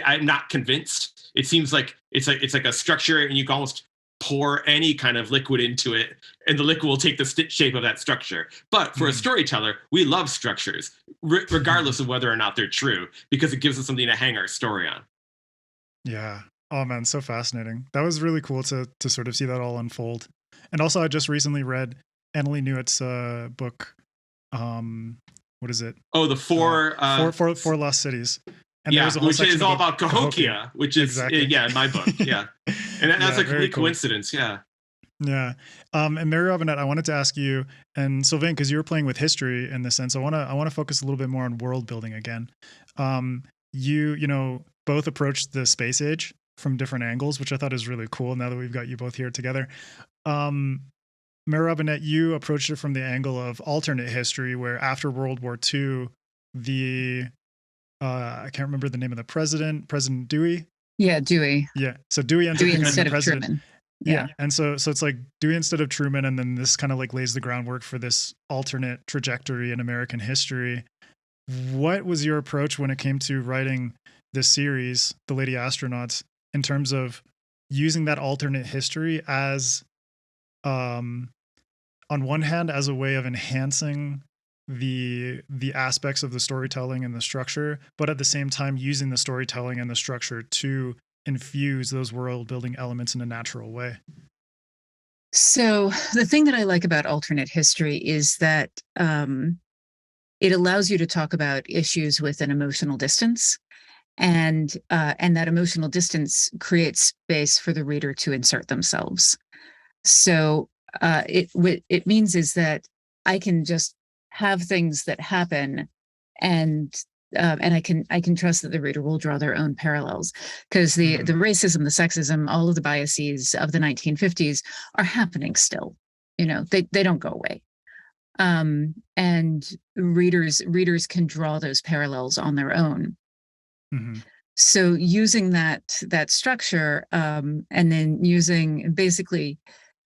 I'm not convinced. It seems like it's like a structure, and you can almost pour any kind of liquid into it, and the liquid will take the shape of that structure. But for a storyteller, we love structures, regardless of whether or not they're true, because it gives us something to hang our story on. Yeah. Oh man, so fascinating. That was really cool to sort of see that all unfold. And also, I just recently read Annalee Newitt's book. What is it? Oh, the four lost cities. And which is all about Cahokia, which is my book. Yeah, and that's a complete coincidence. Yeah. Yeah. And Mary Robinette, I wanted to ask you, and Sylvain, because you were playing with history in this sense, I want to focus a little bit more on world building again. You both approached the space age from different angles, which I thought is really cool now that we've got you both here together. Mary Robinette, you approached it from the angle of alternate history, where after World War II, I can't remember the name of the President Dewey. Yeah, Dewey. Yeah. So Dewey ends up becoming the president. Truman. Yeah. And so it's like Dewey instead of Truman, and then this kind of like lays the groundwork for this alternate trajectory in American history. What was your approach when it came to writing this series, The Lady Astronauts, in terms of using that alternate history as, on one hand, as a way of enhancing the aspects of the storytelling and the structure, but at the same time using the storytelling and the structure to infuse those world building elements in a natural way. So the thing that I like about alternate history is that it allows you to talk about issues with an emotional distance, and that emotional distance creates space for the reader to insert themselves. So what it means is that I can just have things that happen, and I can trust that the reader will draw their own parallels, because the racism, the sexism, all of the biases of the 1950s are happening still. You know, they don't go away, and readers can draw those parallels on their own. Mm-hmm. So using that structure, and then using basically,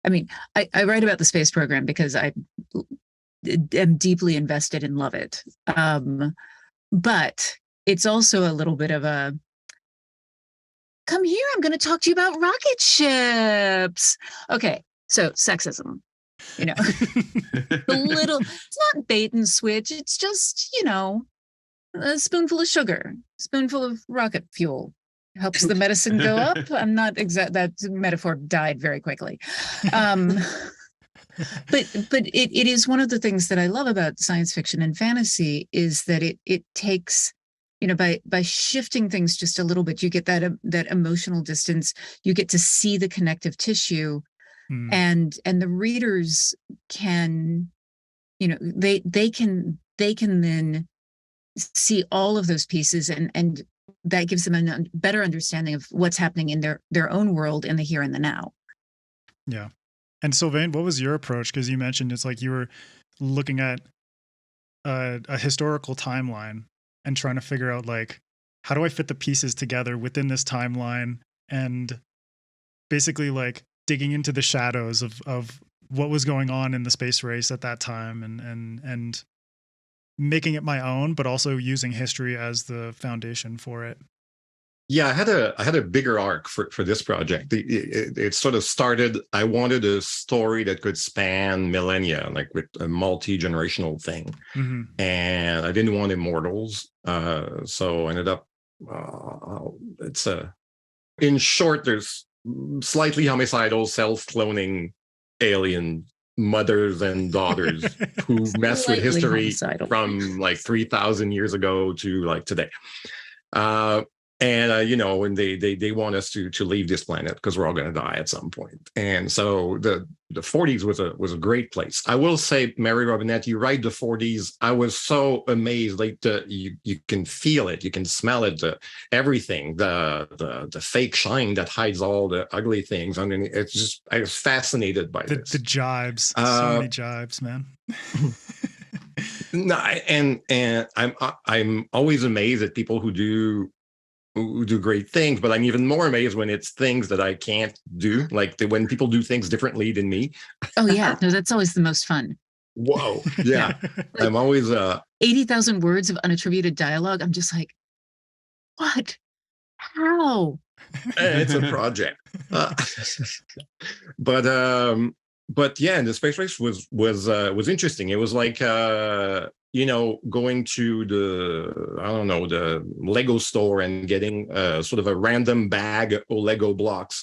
I mean, I write about the space program because I am deeply invested and love it. But it's also a little bit of a, come here, I'm going to talk to you about rocket ships. Okay, so sexism, you know, it's not bait and switch. It's just, you know, a spoonful of sugar, spoonful of rocket fuel helps the medicine go up. I'm not that metaphor died very quickly. But it is one of the things that I love about science fiction and fantasy is that it takes, you know, by shifting things just a little bit, you get that emotional distance. You get to see the connective tissue, and the readers can, you know, they can then see all of those pieces, and that gives them a better understanding of what's happening in their own world in the here and the now. Yeah. And Sylvain, what was your approach? Because you mentioned it's like you were looking at a historical timeline and trying to figure out, like, how do I fit the pieces together within this timeline, and basically like digging into the shadows of what was going on in the space race at that time, and making it my own, but also using history as the foundation for it. Yeah, I had a bigger arc for this project. It sort of started, I wanted a story that could span millennia, like with a multi-generational thing. Mm-hmm. And I didn't want immortals. So I ended up, in short, there's slightly homicidal, self-cloning alien mothers and daughters who mess with history from like 3,000 years ago to like today. You know, and they want us to leave this planet because we're all going to die at some point. And so the 40s was a great place. I will say, Mary Robinette, you write the 40s. I was so amazed. Like you can feel it, you can smell it, everything, the fake shine that hides all the ugly things. I mean, it's just, I was fascinated by this. The jibes, so many jibes, man. No, and I'm always amazed at people who do great things, but I'm even more amazed when it's things that I can't do, like when people do things differently than me. Oh yeah, no, that's always the most fun. Whoa, yeah. Like, I'm always 80,000 words of unattributed dialogue. I'm just like, what? How? It's a project. But yeah, and the space race was interesting. It was like you know, going to the Lego store and getting sort of a random bag of Lego blocks,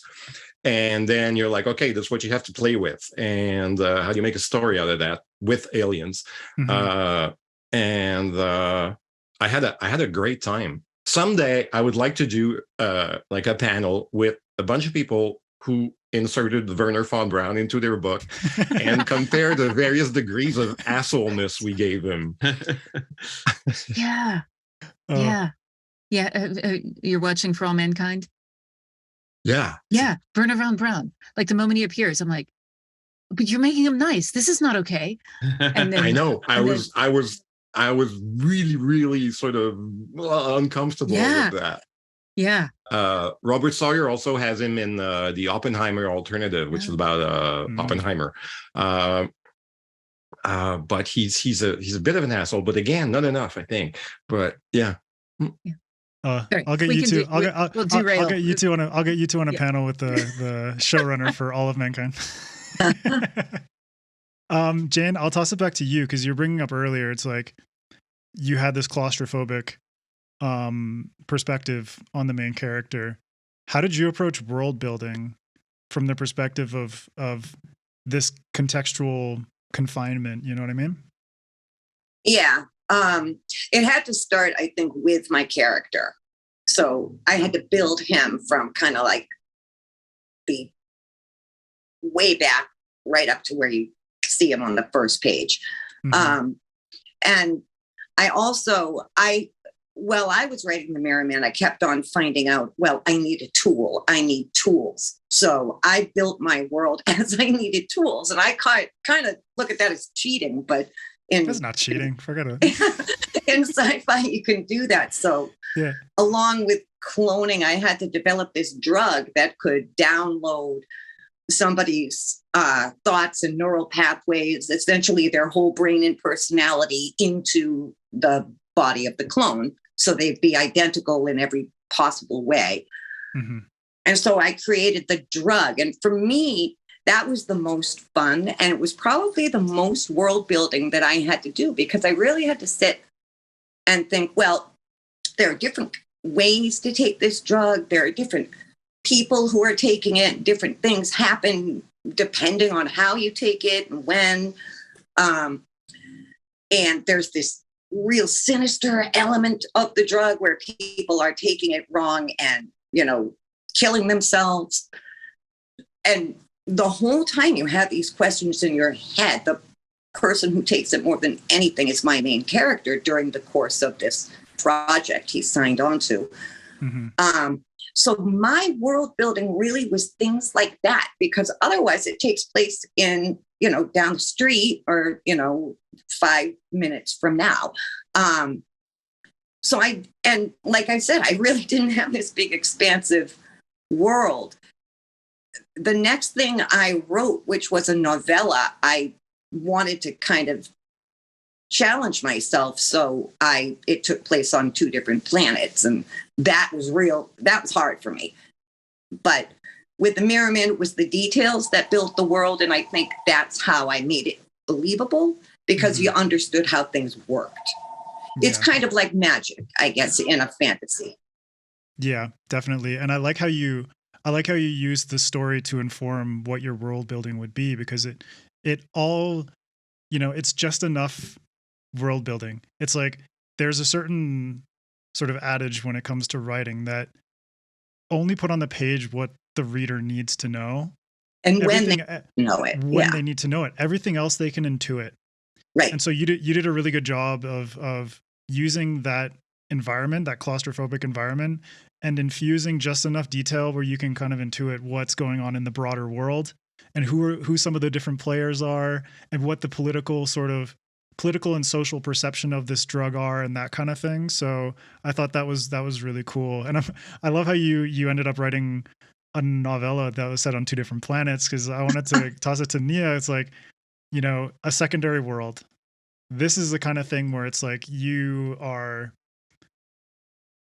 and then you're like, okay, that's what you have to play with, and how do you make a story out of that with aliens? Mm-hmm. I had a great time. Someday I would like to do like a panel with a bunch of people who inserted Werner von Braun into their book and compare the various degrees of assholeness we gave him. Yeah. Yeah. You're watching For All Mankind? Yeah. Yeah. Werner von Braun. Like the moment he appears, I'm like, but you're making him nice. This is not okay. And then I know. I was really, really sort of uncomfortable with that. Yeah. Robert Sawyer also has him in the Oppenheimer Alternative, which is about Oppenheimer. But he's a bit of an asshole, but again, not enough, I think. But yeah. Right, I'll get we you can two. do- I'll get we'll I'll derail. get you two on a I'll get you two on a Yeah. panel with the showrunner for all of mankind. Jane, I'll toss it back to you because you're bringing up earlier. It's like you had this claustrophobic perspective on the main character. How did you approach world building from the perspective of this contextual confinement? You know what I mean? Yeah. It had to start, I think, with my character. So I had to build him from kind of like the way back right up to where you see him on the first page. Mm-hmm. And I also, while I was writing The Merry Man, I kept on finding out, well, I need a tool. I need tools. So I built my world as I needed tools. And I kind of look at that as cheating, but That's not cheating. Forget it. In sci-fi, you can do that. So yeah. Along with cloning, I had to develop this drug that could download somebody's thoughts and neural pathways, essentially their whole brain and personality, into the body of the clone. So they'd be identical in every possible way. Mm-hmm. And so I created the drug. And for me, that was the most fun. And it was probably the most world building that I had to do, because I really had to sit and think, well, there are different ways to take this drug. There are different people who are taking it. Different things happen depending on how you take it and when. And there's this real sinister element of the drug where people are taking it wrong and, killing themselves. And the whole time you have these questions in your head. The person who takes it more than anything is my main character during the course of this project he signed on to. Mm-hmm. So my world building really was things like that, because otherwise it takes place in, down the street or, 5 minutes from now. And like I said, I really didn't have this big expansive world. The next thing I wrote, which was a novella, I wanted to kind of challenge myself. So it took place on 2 different planets, and that was hard for me. But with The Merry Man, it was the details that built the world. And I think that's how I made it believable, because you understood how things worked. Yeah. It's kind of like magic, I guess, in a fantasy. Yeah, definitely. And I like how you use the story to inform what your world building would be, because it all, it's just enough world building. It's like there's a certain sort of adage when it comes to writing that only put on the page what the reader needs to know. And when they know it. When they need to know it. Everything else they can intuit. Right. And so you did a really good job of using that environment, that claustrophobic environment, and infusing just enough detail where you can kind of intuit what's going on in the broader world and who some of the different players are and what the political and social perception of this drug are and that kind of thing. So I thought that was really cool. And I love how you ended up writing a novella that was set on 2 different planets, because I wanted to toss it to Nia. It's like, a secondary world. This is the kind of thing where it's like you are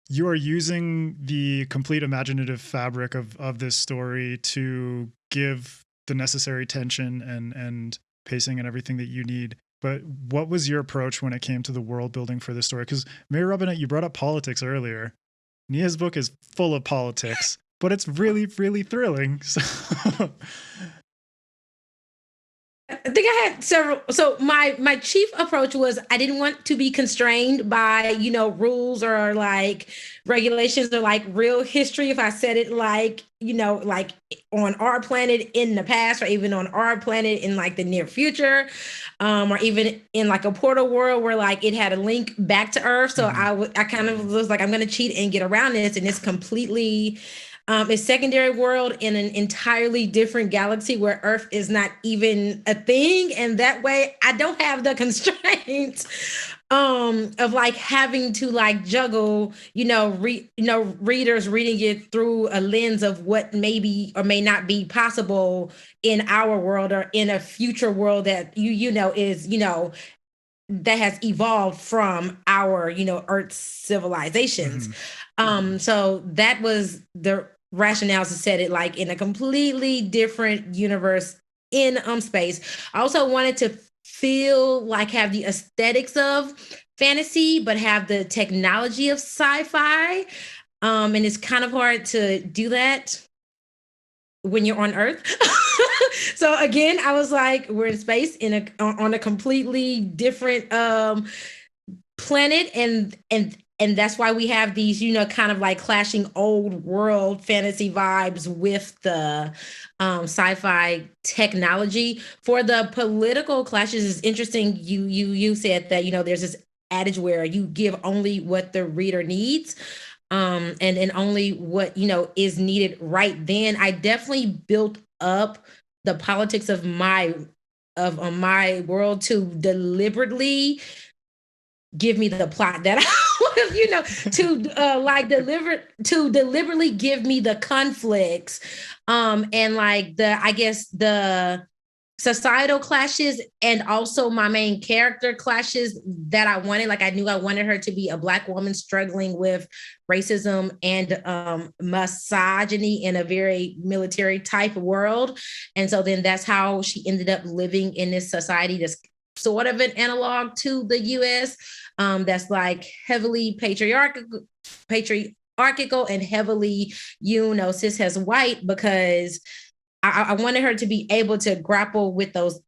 using the complete imaginative fabric of this story to give the necessary tension and pacing and everything that you need. But what was your approach when it came to the world building for this story? Because Mary Robinette, you brought up politics earlier. Nia's book is full of politics, but it's really, really thrilling. So I think I had several. So my chief approach was I didn't want to be constrained by, rules or like regulations or like real history. If I said it like, like on our planet in the past, or even on our planet in like the near future, or even in like a portal world where like it had a link back to Earth. So I kind of was like, I'm going to cheat and get around this. And it's completely a secondary world in an entirely different galaxy where Earth is not even a thing. And that way I don't have the constraints of like having to like juggle, readers reading it through a lens of what maybe or may not be possible in our world or in a future world that is, that has evolved from our, Earth civilizations. So that was the rationale to set it like in a completely different universe in space. I also wanted to feel like have the aesthetics of fantasy, but have the technology of sci-fi. And it's kind of hard to do that when you're on Earth. So again, I was like, we're in space on a completely different planet, and that's why we have these, kind of like clashing old world fantasy vibes with the sci-fi technology. For the political clashes, is interesting. You said that there's this adage where you give only what the reader needs. And only what is needed right then. I definitely built up the politics of my world to deliberately give me the plot that I to deliberately give me the conflicts, and like the societal clashes, and also my main character clashes that I wanted. Like I knew I wanted her to be a Black woman struggling with racism and misogyny in a very military type world. And so then that's how she ended up living in this society that's sort of an analog to the US, that's like heavily patriarchal and heavily, cis as white, because I wanted her to be able to grapple with those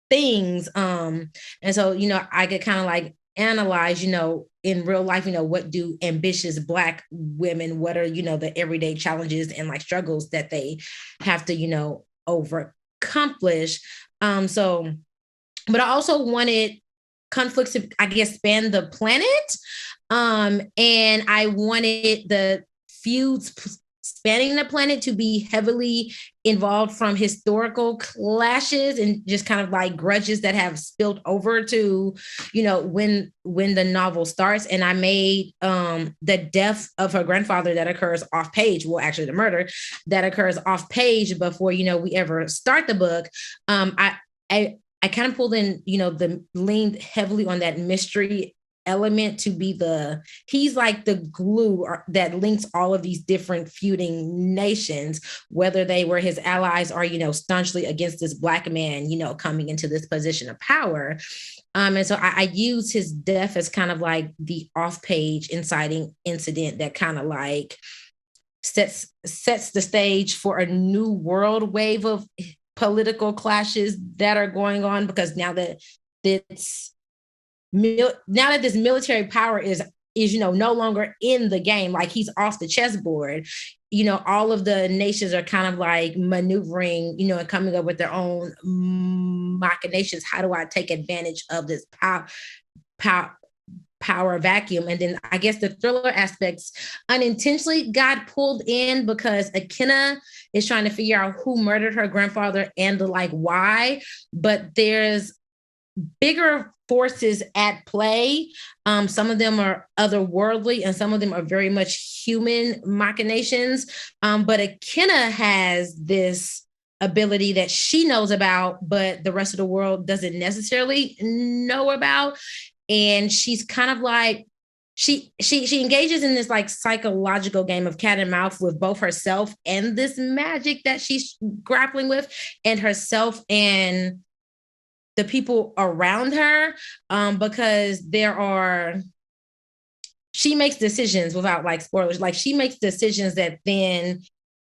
things. And so, I could kind of like analyze, in real life, what do ambitious Black women, what are, the everyday challenges and like struggles that they have to, accomplish. But I also wanted conflicts to, I guess, span the planet. And I wanted the feuds spanning the planet to be heavily involved from historical clashes and just kind of like grudges that have spilled over to, when the novel starts. And I made the death of her grandfather that occurs off page, well, actually the murder that occurs off page before, we ever start the book. I kind of pulled in, leaned heavily on that mystery element to be he's like the glue that links all of these different feuding nations, whether they were his allies or, staunchly against this Black man, coming into this position of power. And so I use his death as kind of like the off-page inciting incident that kind of like sets the stage for a new world wave of political clashes that are going on, because now that this military power is no longer in the game, like he's off the chessboard, all of the nations are kind of like maneuvering, and coming up with their own machinations. How do I take advantage of this power vacuum? And then I guess the thriller aspects unintentionally got pulled in because Akenna is trying to figure out who murdered her grandfather and why, but there's bigger forces at play. Some of them are otherworldly and some of them are very much human machinations. But Akenna has this ability that she knows about, but the rest of the world doesn't necessarily know about. And she's kind of like, she engages in this like psychological game of cat and mouse with both herself and this magic that she's grappling with, and herself and the people around her, because she makes decisions without like spoilers. Like she makes decisions that then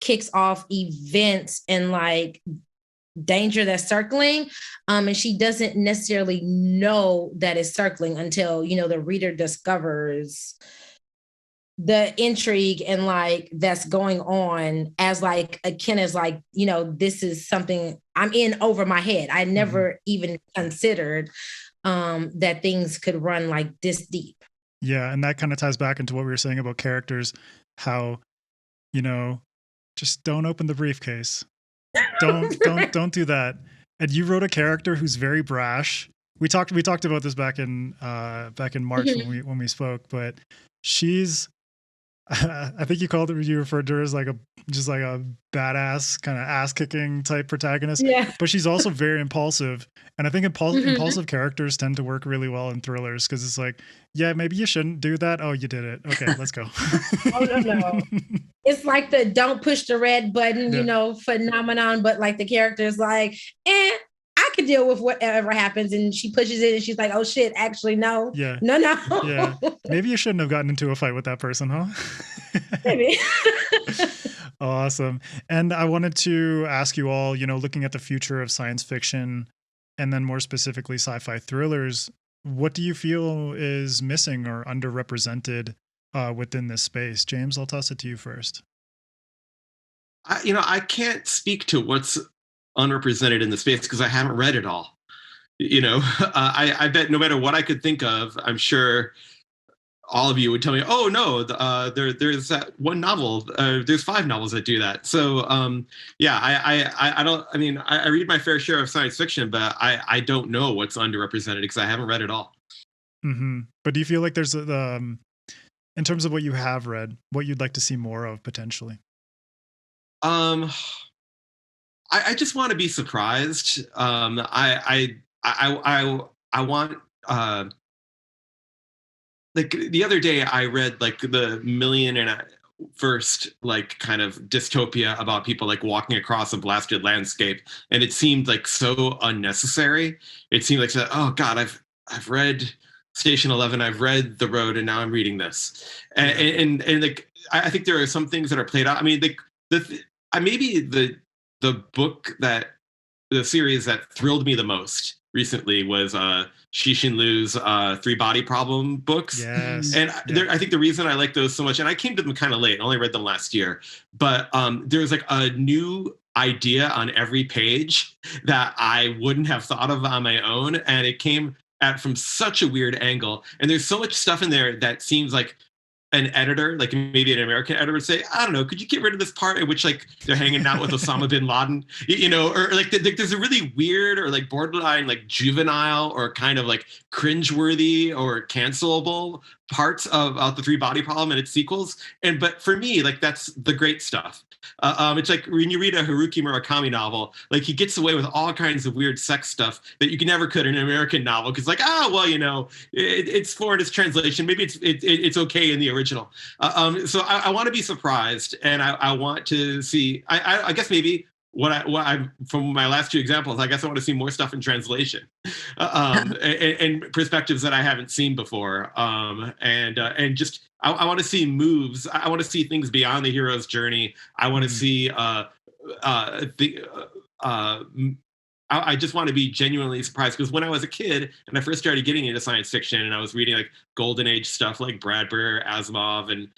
kicks off events and like danger that's circling. And she doesn't necessarily know that it's circling until, the reader discovers the intrigue and like that's going on, as like Akenna's like, this is something I'm in over my head. I never even considered that things could run like this deep. Yeah, and that kind of ties back into what we were saying about characters, how, just don't open the briefcase. Don't do that. And you wrote a character who's very brash. We talked about this back in March when we spoke, but she's I think you referred to her as like a badass kind of ass kicking type protagonist. Yeah. But she's also very impulsive. And I think Mhm. impulsive characters tend to work really well in thrillers because it's like, yeah, maybe you shouldn't do that. Oh, you did it. Okay, let's go. Oh, no. It's like the don't push the red button, phenomenon, but like the character is like, I could deal with whatever happens. And she pushes it and she's like, oh shit, actually, no. Yeah. No. Yeah. Maybe you shouldn't have gotten into a fight with that person, huh? Maybe. Awesome. And I wanted to ask you all, looking at the future of science fiction and then more specifically sci-fi thrillers, what do you feel is missing or underrepresented within this space? James, I'll toss it to you first. I can't speak to what's unrepresented in the space because I haven't read it all. I bet no matter what I could think of, I'm sure all of you would tell me, oh no, there's that one novel, there's 5 novels that do that. So I read my fair share of science fiction, but I don't know what's underrepresented because I haven't read it all. Mm-hmm. But do you feel like there's in terms of what you have read, what you'd like to see more of potentially? I just want to be surprised. I want like the other day I read like the Million and a First like kind of dystopia about people like walking across a blasted landscape, and it seemed like so unnecessary. It seemed like, oh God, I've read Station 11, I've read The Road, and now I'm reading this. And like I think there are some things that are played out. I mean, maybe the book that the series that thrilled me the most recently was Cixin Liu's 3 Body Problem books. Yes. And I think the reason I like those so much, and I came to them kind of late, I only read them last year, but there's like a new idea on every page that I wouldn't have thought of on my own. And it came from such a weird angle. And there's so much stuff in there that seems like an editor, like maybe an American editor would say, I don't know, could you get rid of this part in which like they're hanging out with Osama bin Laden, or like there's a really weird or like borderline like juvenile or kind of like cringeworthy or cancelable parts of the 3 Body Problem and its sequels. But for me, like that's the great stuff. It's like when you read a Haruki Murakami novel, like he gets away with all kinds of weird sex stuff that you never could in an American novel because like, it's foreign, it's translation, maybe it's okay in the original. So I want to be surprised, and I want to see. I guess maybe what I from my last 2 examples, I guess I want to see more stuff in translation, and perspectives that I haven't seen before, and just I want to see moves. I want to see things beyond the hero's journey. I want to see I just want to be genuinely surprised because when I was a kid and I first started getting into science fiction and I was reading like Golden Age stuff like Bradbury, Asimov, and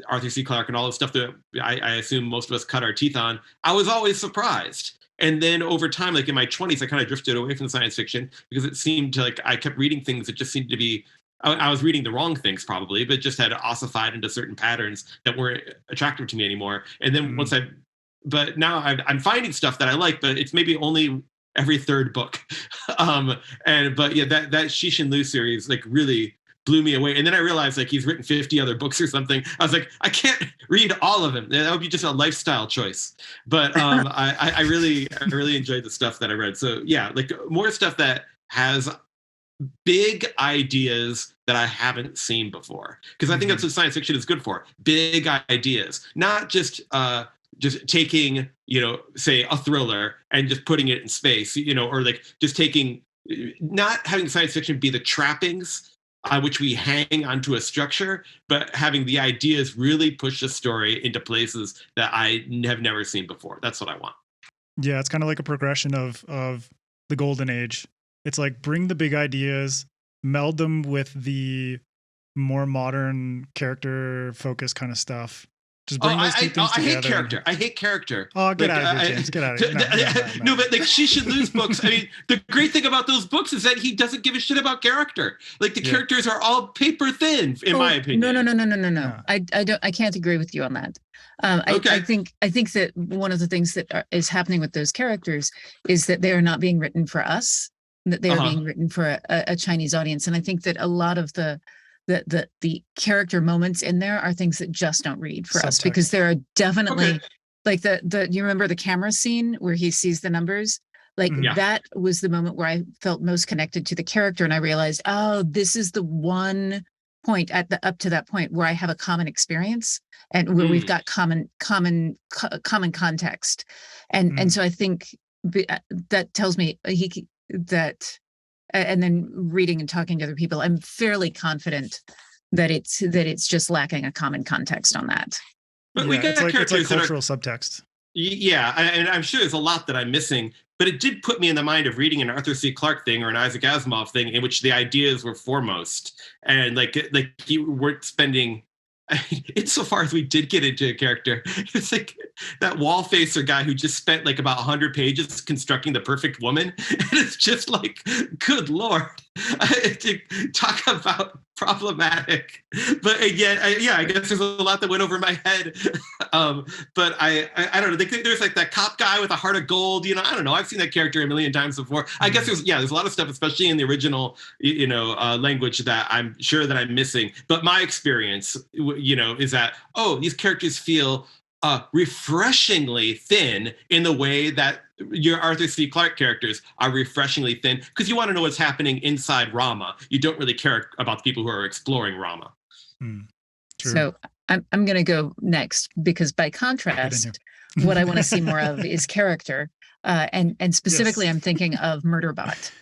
Arthur C. Clarke and all the stuff that I assume most of us cut our teeth on, I was always surprised. And then over time, like in my 20s, I kind of drifted away from science fiction because it seemed like I kept reading things that just seemed to be, I was reading the wrong things probably, but just had ossified into certain patterns that weren't attractive to me anymore. And then but now I'm finding stuff that I like, but it's maybe only every 3rd book. But that Cixin Liu series like really blew me away. And then I realized like he's written 50 other books or something. I was like, I can't read all of them. That would be just a lifestyle choice. But I really enjoyed the stuff that I read. So yeah, like more stuff that has big ideas that I haven't seen before. Because I think that's what science fiction is good for. Big ideas, not just taking, say a thriller and just putting it in space, or like just not having science fiction be the trappings which we hang onto a structure, but having the ideas really push the story into places that I have never seen before. That's what I want. Yeah, it's kind of like a progression of the Golden Age. It's like bring the big ideas, meld them with the more modern character focused kind of stuff. Just bring those 2 things together. I hate character. Oh, get out of here, James. Get out of here. No, but like Cixin Liu's books, I mean, the great thing about those books is that he doesn't give a shit about character. Like the characters are all paper thin, in my opinion. No. I can't agree with you on that. Okay. I think that one of the things that is happening with those characters is that they are not being written for us, that they are being written for a Chinese audience. And I think that a lot of the the character moments in there are things that just don't read for us, Subtext. because there are definitely Okay. like you remember the camera scene where he sees the numbers? Like Mhm. Yeah. that was the moment where I felt most connected to the character, and I realized, oh, this is the one point up to that point where I have a common experience and where we've got common context, and so I think that tells me and then reading and talking to other people, I'm fairly confident that it's just lacking a common context on that. But we got it's like characters that are cultural subtext. Yeah, and I'm sure there's a lot that I'm missing, but it did put me in the mind of reading an Arthur C. Clarke thing or an Isaac Asimov thing in which the ideas were foremost, and like you weren't spending. Insofar as we did get into a character, it's like that wall facer guy who just spent like about 100 pages constructing the perfect woman, and it's just like, good lord, to talk about problematic. But again, I guess there's a lot that went over my head. But I don't know. There's like that cop guy with a heart of gold. You know, I don't know. I've seen that character a million times before. I guess there's a lot of stuff, especially in the original, language, that I'm sure that I'm missing. But my experience, is that, these characters feel refreshingly thin in the way that your Arthur C. Clarke characters are refreshingly thin, because you want to know what's happening inside Rama. You don't really care about the people who are exploring Rama. True. So I'm going to go next, because by contrast, what I want to see more of is character, and specifically, Yes. I'm thinking of Murderbot.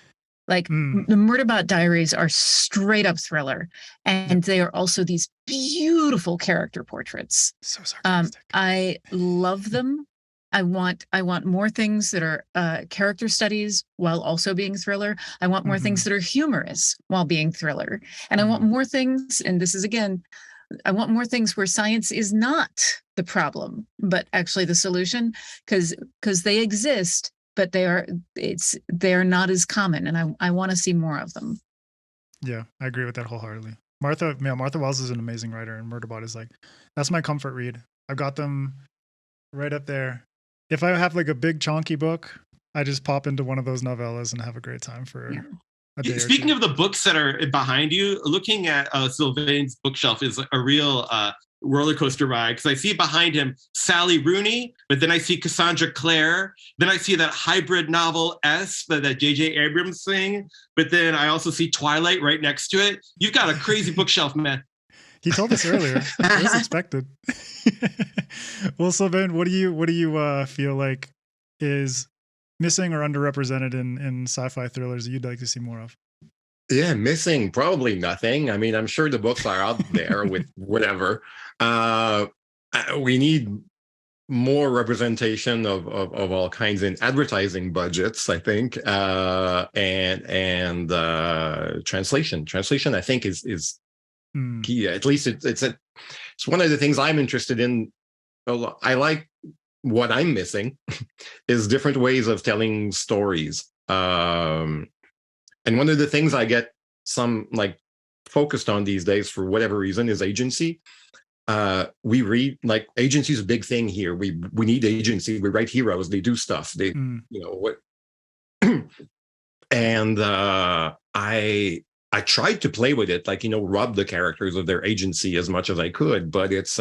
Like the Murderbot Diaries are straight up thriller, and they are also these beautiful character portraits. So sarcastic. I love them. I want more things that are character studies while also being thriller. I want more things that are humorous while being thriller, and I want more things. And this is, again, I want more things where science is not the problem, but actually the solution, because they exist, but they are not as common, and I want to see more of them. Yeah, I agree with that wholeheartedly. Martha Wells is an amazing writer, and Murderbot is that's my comfort read. I've got them right up there. If I have like a big chunky book, I just pop into one of those novellas and have a great time for a day. Speaking of the books that are behind you, looking at Sylvain's bookshelf is a real roller coaster ride, because I see behind him Sally Rooney, but then I see Cassandra Clare, then I see that hybrid novel S, that J.J. Abrams thing, but then I also see Twilight right next to it. You've got a crazy bookshelf, man. He told us earlier. It was expected. Well, Sylvain, what do you feel like is missing or underrepresented in sci-fi thrillers that you'd like to see more of? Yeah, missing probably nothing. I mean, I'm sure the books are out there with whatever. We need more representation of all kinds in advertising budgets, I think, and translation. Translation, I think, is key. At least it's one of the things I'm interested in. I like what I'm missing is different ways of telling stories. And one of the things I get some focused on these days, for whatever reason, is agency. We read, agency is a big thing here. We need agency. We write heroes. They do stuff. They, what? And I tried to play with it, rob the characters of their agency as much as I could, but it's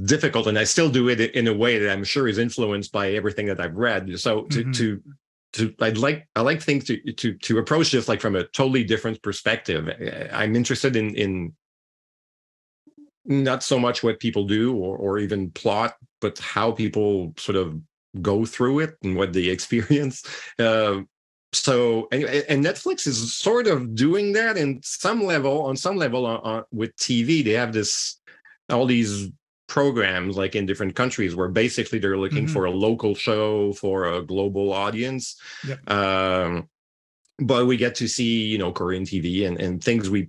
difficult, and I still do it in a way that I'm sure is influenced by everything that I've read. So I like things to approach this from a totally different perspective. I'm interested in not so much what people do or even plot, but how people sort of go through it and what they experience. So anyway, and Netflix is sort of doing that on some level with TV. They have all these programs in different countries where basically they're looking for a local show for a global audience. Yep. But we get to see, Korean TV and things we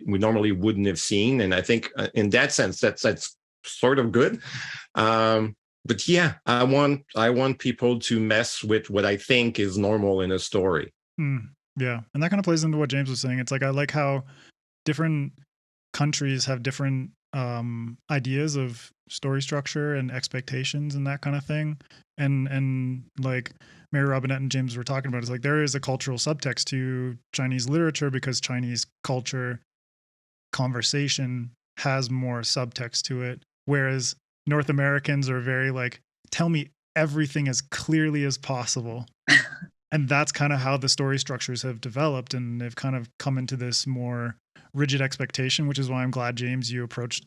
normally wouldn't have seen. And I think in that sense, that's sort of good. But yeah, I want people to mess with what I think is normal in a story. Yeah. And that kind of plays into what James was saying. It's I like how different countries have different ideas of story structure and expectations and that kind of thing. And like Mary Robinette and James were talking about, it's like there is a cultural subtext to Chinese literature because Chinese culture conversation has more subtext to it, whereas North Americans are very like, tell me everything as clearly as possible. And that's kind of how the story structures have developed, and they've kind of come into this more rigid expectation, which is why I'm glad, James, you approached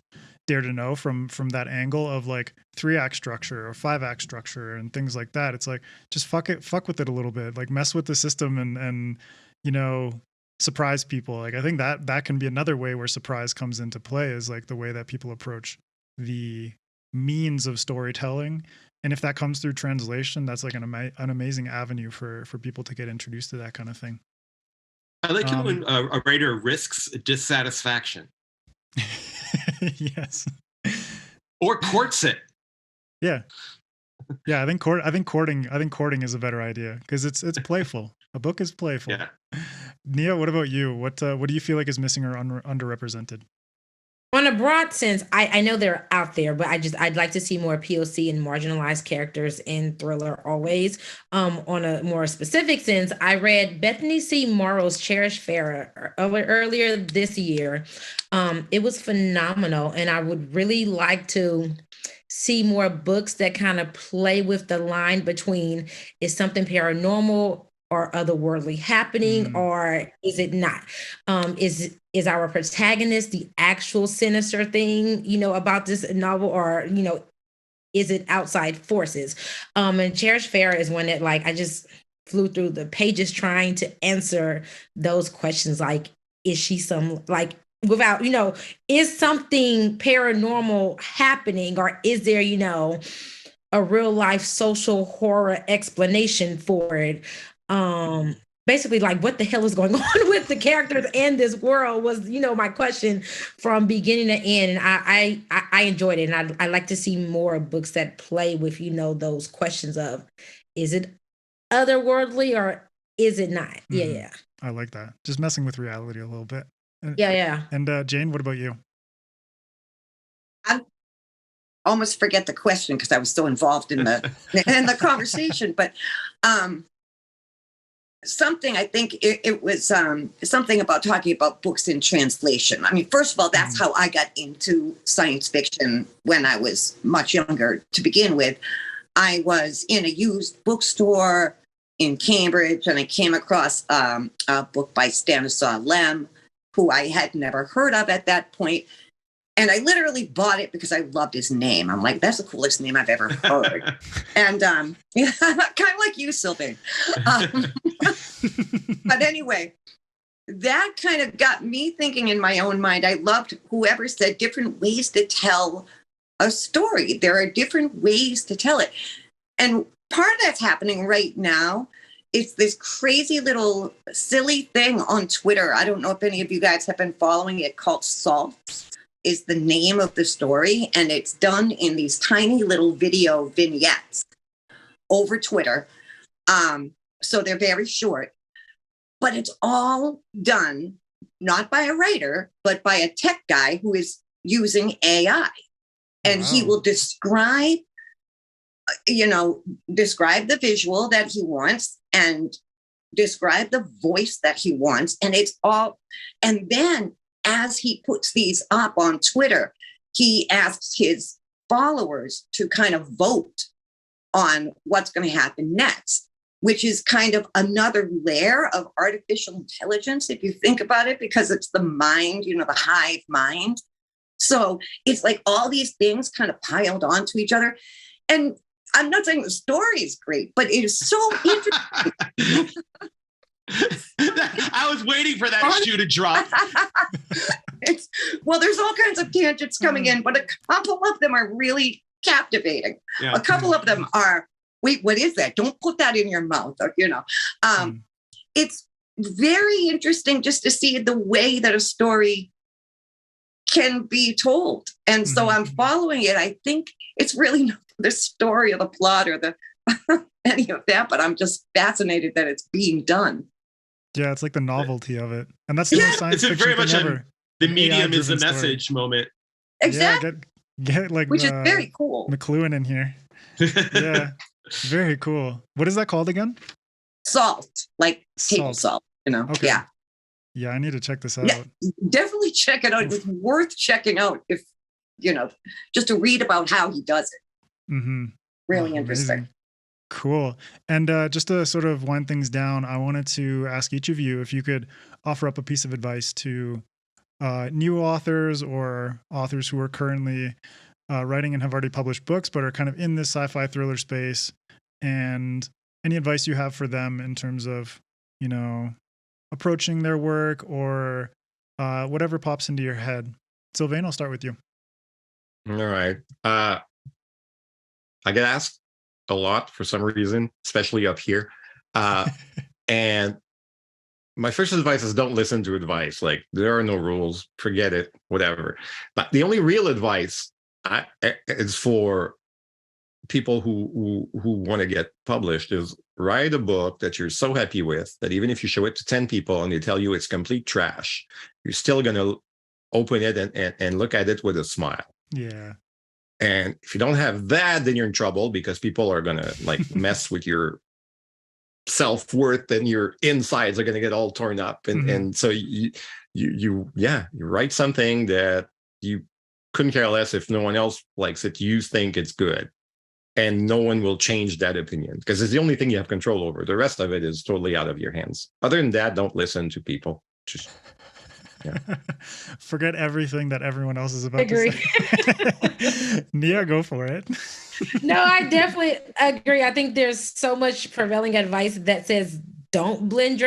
Dare to Know from that angle of like 3-act structure or 5-act structure and things like that. It's like, just fuck with it a little bit, like mess with the system and you know, surprise people. Like I think that can be another way where surprise comes into play, is like the way that people approach the means of storytelling. And if that comes through translation, that's like an amazing avenue for people to get introduced to that kind of thing. I like it when a writer risks dissatisfaction. Yes. Or courts it. Yeah. Yeah, I think courting is a better idea because it's playful. A book is playful. Yeah. Nia, what about you? What do you feel like is missing or underrepresented? On a broad sense, I know they're out there, but I'd like to see more POC and marginalized characters in thriller always. On a more specific sense, I read Bethany C. Morrow's Cherished Fair earlier this year. It was phenomenal, and I would really like to see more books that kind of play with the line between, is something paranormal or otherworldly happening, or is it not? Is our protagonist the actual sinister thing, you know, about this novel, or, you know, is it outside forces? And Cherished Fair is one that, like, I just flew through the pages trying to answer those questions. Like, is she some, like, without, you know, is something paranormal happening, or is there, you know, a real life social horror explanation for it? Basically, like, what the hell is going on with the characters and this world was, you know, my question from beginning to end. And I enjoyed it. And I like to see more books that play with, you know, those questions of, is it otherworldly or is it not? Mm-hmm. Yeah. I like that. Just messing with reality a little bit. Yeah. And Jane, what about you? I almost forget the question because I was so involved in the conversation, but something, I think it was something about talking about books in translation. I mean, first of all, that's how I got into science fiction when I was much younger. To begin with, I was in a used bookstore in Cambridge, and I came across a book by Stanislaw Lem, who I had never heard of at that point. And I literally bought it because I loved his name. I'm like, that's the coolest name I've ever heard. And kind of like you, Sylvain. But anyway, that kind of got me thinking in my own mind. I loved whoever said different ways to tell a story. There are different ways to tell it. And part of that's happening right now. It's this crazy little silly thing on Twitter. I don't know if any of you guys have been following it, called Salts. Is the name of the story, and it's done in these tiny little video vignettes over Twitter. So they're very short, but it's all done not by a writer, but by a tech guy who is using AI. And he will describe the visual that he wants and describe the voice that he wants. And it's all, and then as he puts these up on Twitter, he asks his followers to kind of vote on what's going to happen next, which is kind of another layer of artificial intelligence, if you think about it, because it's the mind, the hive mind. So it's like all these things kind of piled onto each other. And I'm not saying the story is great, but it is so interesting. I was waiting for that shoe to drop. Well, there's all kinds of tangents coming in, but a couple of them are really captivating. Yeah. A couple of them are, wait, what is that? Don't put that in your mouth. It's very interesting just to see the way that a story can be told. And so I'm following it. I think it's really not the story or the plot or the any of that, but I'm just fascinated that it's being done. Yeah, it's like the novelty of it. And that's the most science fiction very much ever. The medium is the message moment. Exactly. Get like Which is very cool. McLuhan in here. Yeah, very cool. What is that called again? Salt, like table Salt. salt, Okay. Yeah. Yeah, I need to check this out. Yeah, definitely check it out. It's worth checking out if, just to read about how he does it. Mm-hmm. Really interesting. Amazing. Cool. And just to sort of wind things down, I wanted to ask each of you if you could offer up a piece of advice to new authors or authors who are currently writing and have already published books, but are kind of in this sci-fi thriller space, and any advice you have for them in terms of, approaching their work or whatever pops into your head. Sylvain, I'll start with you. All right. I get asked a lot for some reason, especially up here. And my first advice is don't listen to advice. Like, there are no rules, forget it, whatever. But the only real advice is for people who want to get published is write a book that you're so happy with that even if you show it to 10 people and they tell you it's complete trash, you're still going to open it and look at it with a smile. Yeah. And if you don't have that, then you're in trouble, because people are going to mess with your self-worth, and your insides are going to get all torn up. And so you write something that you couldn't care less if no one else likes it. You think it's good, and no one will change that opinion, because it's the only thing you have control over. The rest of it is totally out of your hands. Other than that, don't listen to people. Just forget everything that everyone else is about Agree. to say. Nia, go for it. No, I definitely agree. I think there's so much prevailing advice that says don't blend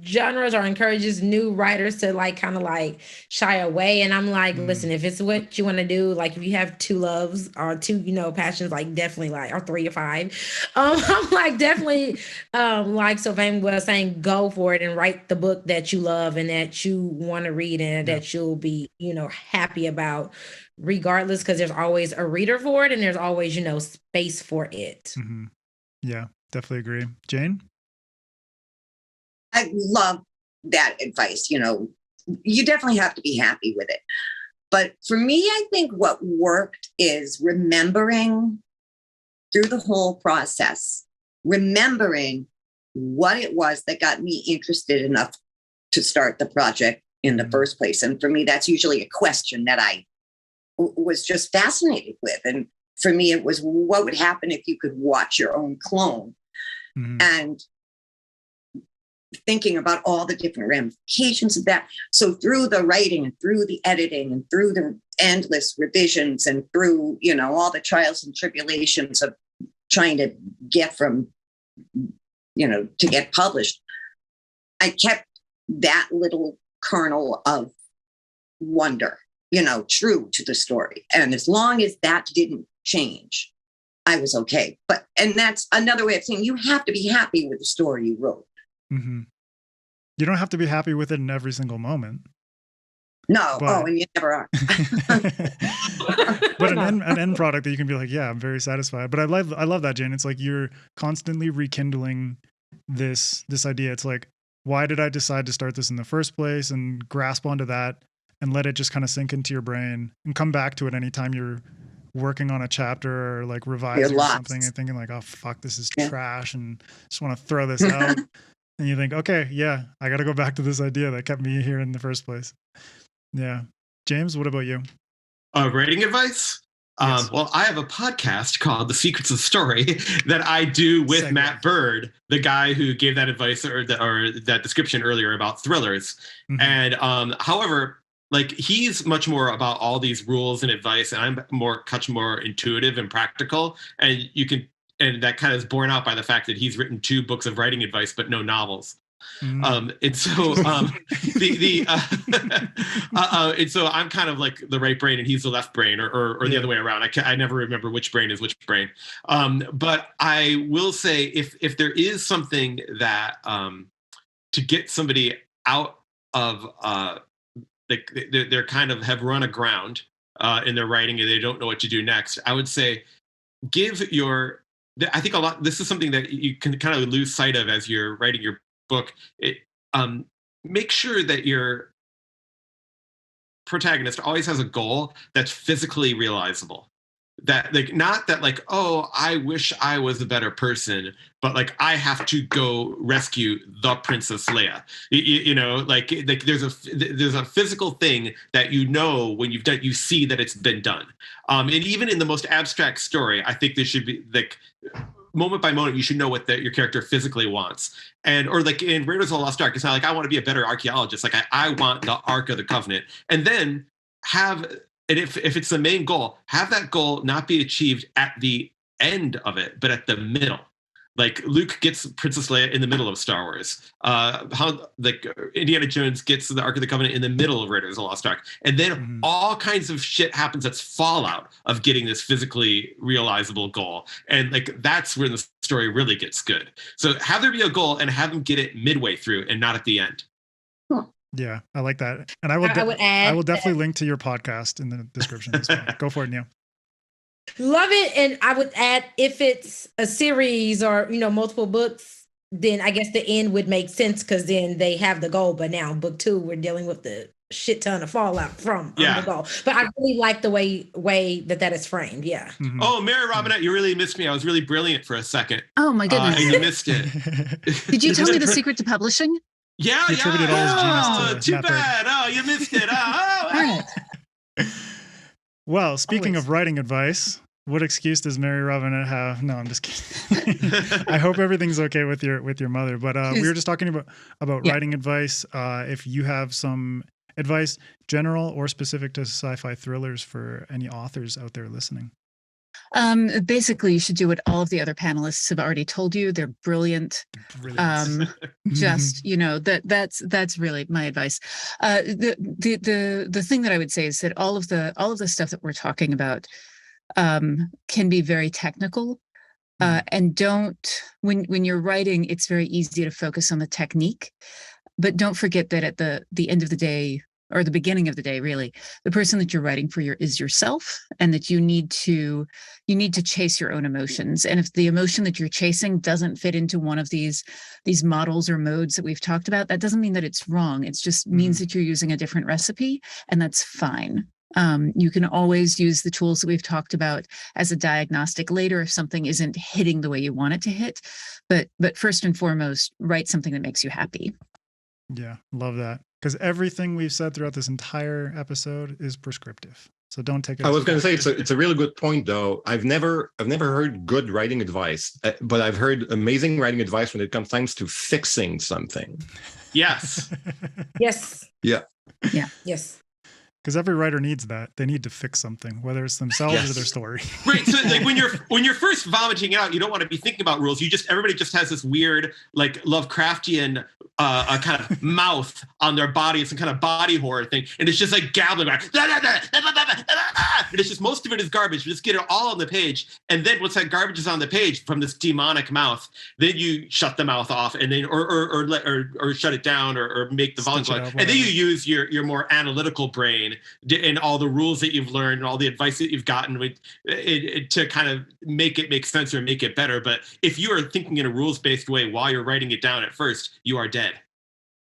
genres or encourages new writers to kind of shy away. And I'm like, listen, if it's what you want to do, if you have two loves or two, passions, definitely or 3 or 5, I'm definitely, like Sylvain was saying, go for it and write the book that you love and that you want to read and that you'll be, happy about regardless, because there's always a reader for it and there's always, space for it. Mm-hmm. Yeah, definitely agree. Jane? I love that advice. You definitely have to be happy with it. But for me, I think what worked is remembering through the whole process, remembering what it was that got me interested enough to start the project in the first place. And for me, that's usually a question that I was just fascinated with. And for me, it was, what would happen if you could watch your own clone? And thinking about all the different ramifications of that. So through the writing and through the editing and through the endless revisions and through, all the trials and tribulations of trying to get from, to get published, I kept that little kernel of wonder, true to the story. And as long as that didn't change, I was okay. And that's another way of saying you have to be happy with the story you wrote. Mm-hmm. You don't have to be happy with it in every single moment. No. And you never are. But an end product that you can be like, yeah, I'm very satisfied. But I love that, Jane. It's like you're constantly rekindling this idea. It's like, why did I decide to start this in the first place, and grasp onto that and let it just kind of sink into your brain and come back to it anytime you're working on a chapter or revising or something and thinking oh, fuck, this is trash and just want to throw this out. And you think, okay, yeah, I got to go back to this idea that kept me here in the first place. Yeah. James, what about you? Writing advice? Yes. Well, I have a podcast called The Secrets of Story that I do with Matt Bird, the guy who gave that advice or that description earlier about thrillers. And however, he's much more about all these rules and advice, and I'm much more intuitive and practical. And that kind of is borne out by the fact that he's written 2 books of writing advice, but no novels. And so and so I'm kind of like the right brain and he's the left brain, or the other way around. I never remember which brain is which brain. But I will say, if there is something that to get somebody out of they're kind of have run aground in their writing and they don't know what to do next, I would say I think a lot. This is something that you can kind of lose sight of as you're writing your book. Make sure that you're protagonist always has a goal that's physically realizable. That like not that like, oh, I wish I was a better person, but like I have to go rescue the Princess Leia. You know, like there's a physical thing that when you've done, you see that it's been done. And even in the most abstract story, I think there should be like moment by moment, you should know what your character physically wants. And or like in Raiders of the Lost Ark, it's not like I want to be a better archaeologist. Like I want the Ark of the Covenant, and then and if it's the main goal, have that goal not be achieved at the end of it, but at the middle. Like Luke gets Princess Leia in the middle of Star Wars. Indiana Jones gets the Ark of the Covenant in the middle of Raiders of the Lost Ark. And then all kinds of shit happens that's fallout of getting this physically realizable goal. And like that's where the story really gets good. So have there be a goal and have them get it midway through and not at the end. Yeah, I like that. And I will definitely link to your podcast in the description as well. Go for it, Neil. Love it. And I would add, if it's a series or, multiple books, then I guess the end would make sense because then they have the goal. But now book 2, we're dealing with the shit ton of fallout from the goal. But I really like the way that is framed. Yeah. Mm-hmm. Oh, Mary Robinette, you really missed me. I was really brilliant for a second. Oh my goodness. And you missed it. Did you tell me the secret to publishing? Yeah. He attributed all his genius to too bad. Oh, you missed it. Well, speaking of writing advice, what excuse does Mary Robinette have? No, I'm just kidding. I hope everything's okay with your mother. But we were just talking about writing advice. If you have some advice, general or specific to sci-fi thrillers for any authors out there listening. Basically, you should do what all of the other panelists have already told you. They're brilliant. Just that's really my advice. The thing that I would say is that all of the stuff that we're talking about can be very technical, and when you're writing, it's very easy to focus on the technique, but don't forget that at the end of the day, or the beginning of the day, really, the person that you're writing for is yourself, and that you need to chase your own emotions. And if the emotion that you're chasing doesn't fit into one of these models or modes that we've talked about, that doesn't mean that it's wrong. It just means that you're using a different recipe, and that's fine. You can always use the tools that we've talked about as a diagnostic later if something isn't hitting the way you want it to hit. But first and foremost, write something that makes you happy. Yeah, love that. Because everything we've said throughout this entire episode is prescriptive. So don't take it. I was going to say it's a really good point, though. I've never heard good writing advice, but I've heard amazing writing advice when it comes to fixing something. Yes. Yes. Yeah. Yeah. Yes. Because every writer needs that. They need to fix something, whether it's themselves or their story. Right. So like when you're first vomiting out, you don't want to be thinking about rules. Everybody just has this weird, like Lovecraftian kind of mouth on their body. It's some kind of body horror thing. And it's just like gabbling. And it's just, most of it is garbage. Just get it all on the page. And then once that garbage is on the page from this demonic mouth, then you shut the mouth off and then, or shut it down or make the volume go. And then you use your more analytical brain and all the rules that you've learned and all the advice that you've gotten to kind of make it make sense or make it better. But if you are thinking in a rules-based way while you're writing it down at first, you are dead.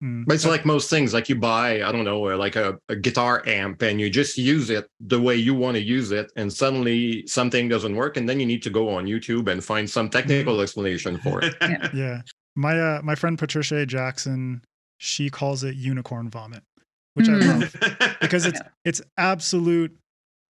But it's like most things, like you buy, I don't know, like a guitar amp, and you just use it the way you want to use it, and suddenly something doesn't work, and then you need to go on YouTube and find some technical explanation for it. Yeah. My friend Patricia A. Jackson, she calls it unicorn vomit, which I love, because it's absolute,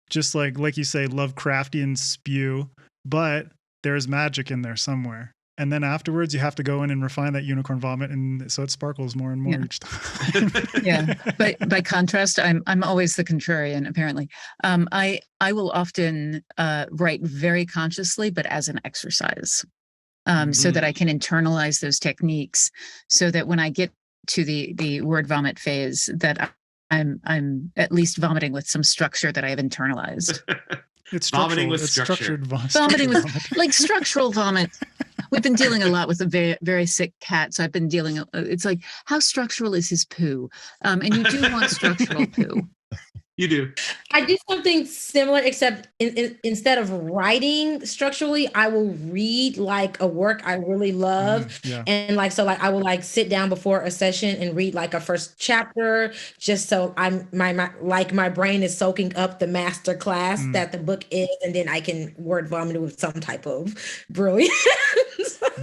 just like you say, Lovecraftian spew, but there's magic in there somewhere. And then afterwards, you have to go in and refine that unicorn vomit, and so it sparkles more and more each time. Yeah. But by contrast, I'm always the contrarian. Apparently, I will often write very consciously, but as an exercise, so that I can internalize those techniques, so that when I get to the word vomit phase, that I'm at least vomiting with some structure that I have internalized. It's vomiting with structured vomit. Vomiting with like structural vomit. We've been dealing a lot with a very, very sick cat. So I've been dealing, it's like, how structural is his poo? And you do want structural poo. You do. I do something similar, except instead of writing structurally, I will read like a work I really love. And like, so like I will like sit down before a session and read like a first chapter, just so I'm my brain is soaking up the master class that the book is, and then I can word vomit with some type of brilliance.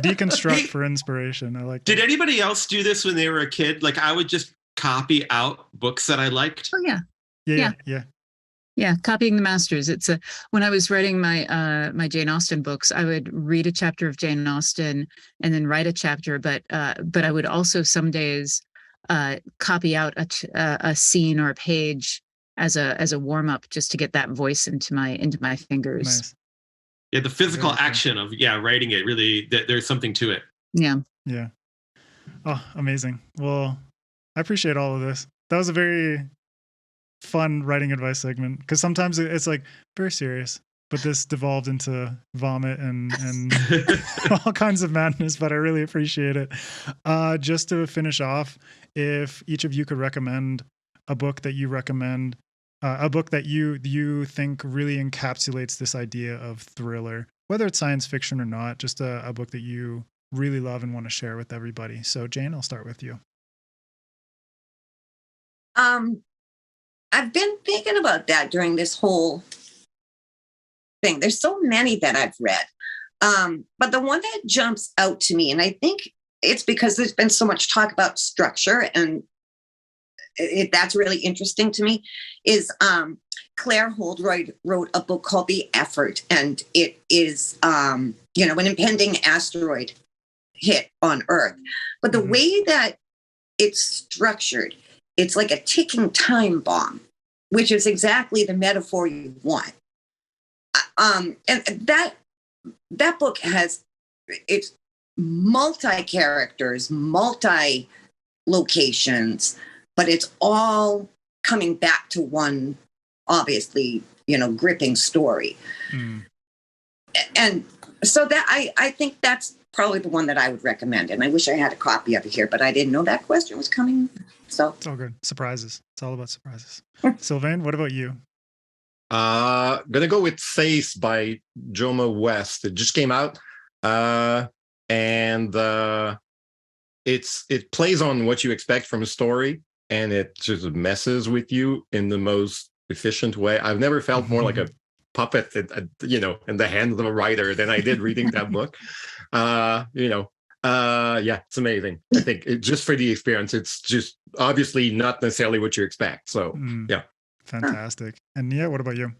Deconstruct for inspiration. I like that. Did anybody else do this when they were a kid? Like I would just copy out books that I liked. Oh yeah. Yeah. Copying the masters. It's when I was writing my my Jane Austen books, I would read a chapter of Jane Austen and then write a chapter. But I would also some days copy out a scene or a page as a warm up, just to get that voice into my fingers. Nice. Yeah, the physical action of writing it, really, there's something to it. Yeah. Oh, amazing. Well, I appreciate all of this. That was a very fun writing advice segment, because sometimes it's like very serious, but this devolved into vomit and all kinds of madness, but I really appreciate it. Just to finish off, if each of you could recommend a book that you recommend, a book that you think really encapsulates this idea of thriller, whether it's science fiction or not, just a book that you really love and want to share with everybody. So Jane, I'll start with you. I've been thinking about that during this whole thing. There's so many that I've read. But the one that jumps out to me, and I think it's because there's been so much talk about structure, and that's really interesting to me, is Claire Holdroyd wrote a book called The Effort, and it is, an impending asteroid hit on Earth. But the way that it's structured, it's like a ticking time bomb, which is exactly the metaphor you want. And that book it's multi-characters, multi-locations, but it's all coming back to one, obviously, gripping story. And so that I think that's probably the one that I would recommend. And I wish I had a copy of it here, but I didn't know that question was coming. So it's all good. Surprises. It's all about surprises. Sylvain, what about you? Gonna go with Face by Joma West. It just came out. And it plays on what you expect from a story, and it just messes with you in the most efficient way. I've never felt more like a puppet, in the hands of a writer than I did reading that book. It's amazing. I think just for the experience, it's just obviously not necessarily what you expect. So yeah. Fantastic. And Nia, what about you?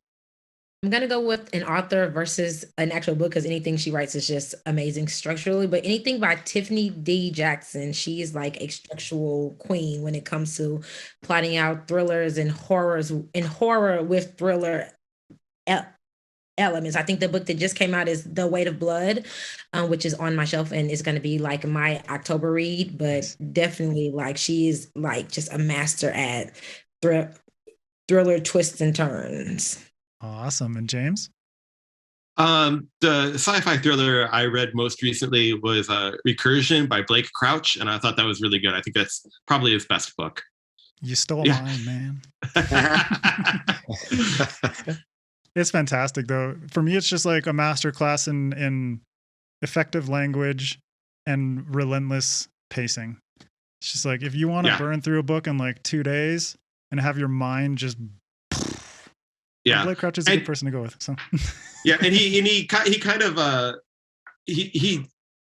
I'm going to go with an author versus an actual book, because anything she writes is just amazing structurally. But anything by Tiffany D. Jackson, she is like a structural queen when it comes to plotting out thrillers and horror with thriller elements. I think the book that just came out is The Weight of Blood, which is on my shelf and is going to be like my October read. But definitely, like, she is like just a master at thriller twists and turns. Awesome. And James? The sci-fi thriller I read most recently was Recursion by Blake Crouch, and I thought that was really good. I think that's probably his best book. You stole mine, man. It's fantastic, though. For me, it's just like a masterclass in effective language and relentless pacing. It's just like, if you want to burn through a book in like 2 days and have your mind just... Blake Crouch is a good person to go with. So and he kind of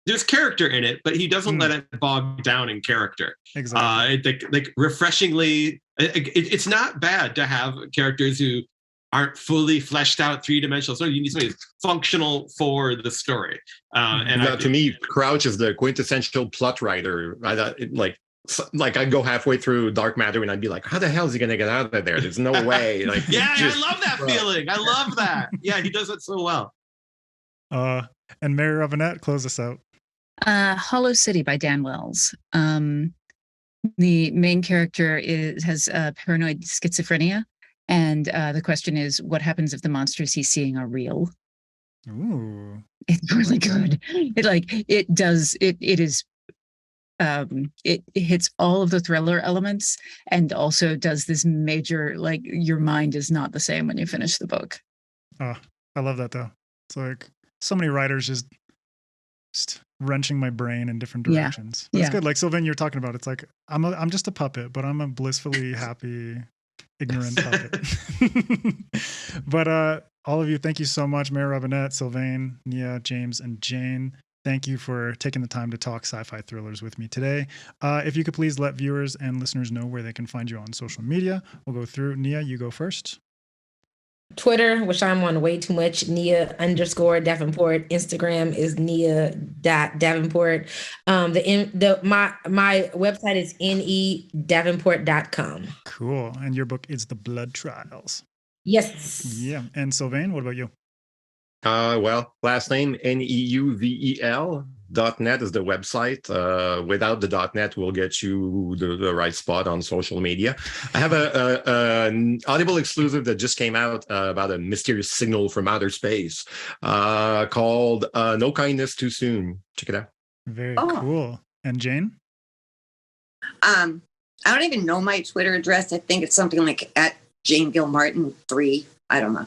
there's character in it, but he doesn't let it bog down in character. Exactly. Like refreshingly, it's not bad to have characters who aren't fully fleshed out, three-dimensional. So you need somebody who's functional for the story. To me, Crouch is the quintessential plot writer. Like I'd go halfway through Dark Matter and I'd be like, how the hell is he going to get out of there? There's no way. Like, I love that feeling. I love that. Yeah, he does it so well. And Mary Robinette, close us out. Hollow City by Dan Wells. The main character has paranoid schizophrenia. And the question is, what happens if the monsters he's seeing are real? Ooh. It's really good. It is it hits all of the thriller elements and also does this major, like, your mind is not the same when you finish the book. Oh, I love that though. It's like so many writers just wrenching my brain in different directions. But it's good. Like Sylvain, you're talking about. It's like I'm just a puppet, but I'm a blissfully happy, ignorant puppet. But all of you, thank you so much, Mary Robinette, Sylvain, Nia, James, and Jane. Thank you for taking the time to talk sci-fi thrillers with me today. If you could please let viewers and listeners know where they can find you on social media. We'll go through. Nia, you go first. Twitter, which I'm on way too much, Nia_Davenport. Instagram is Nia.Davenport. My website is nedavenport.com. Cool. And your book is The Blood Trials. Yes. Yeah. And Sylvain, what about you? Well, last name neuvel.net is the website. Without the .net, we'll get you the right spot on social media. I have an Audible exclusive that just came out about a mysterious signal from outer space called No Kindness Too Soon. Check it out. Very cool. And Jane? I don't even know my Twitter address. I think it's something like at Jane Gilmartin 3. I don't know.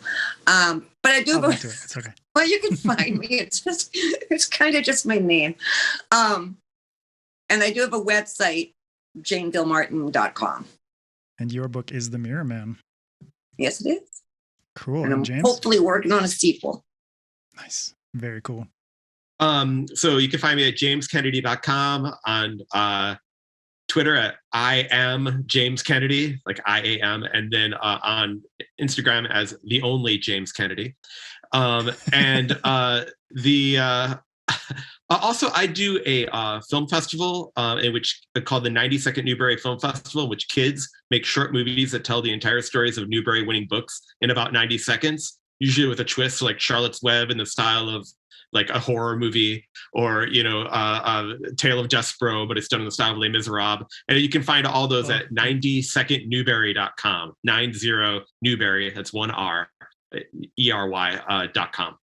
But I do have it's okay. Well, you can find me. It's kind of just my name. And I do have a website, janegilmartin.com. And your book is The Mirror Man. Yes, it is. Cool. And I'm James? hopefully working on a sequel. Nice. Very cool. So you can find me at jameskennedy.com, on Twitter at I am James Kennedy, like IAM, and then on Instagram as the only James Kennedy. And also I do a film festival in which called the 92nd Newbery Film Festival, in which kids make short movies that tell the entire stories of Newbery winning books in about 90 seconds, usually with a twist like Charlotte's Web in the style of like a horror movie, or a Tale of Despero, but it's done in the style of Les Miserables. And you can find all those at 92ndnewbery.com. 90 Newbery, that's 1R, ERY.com.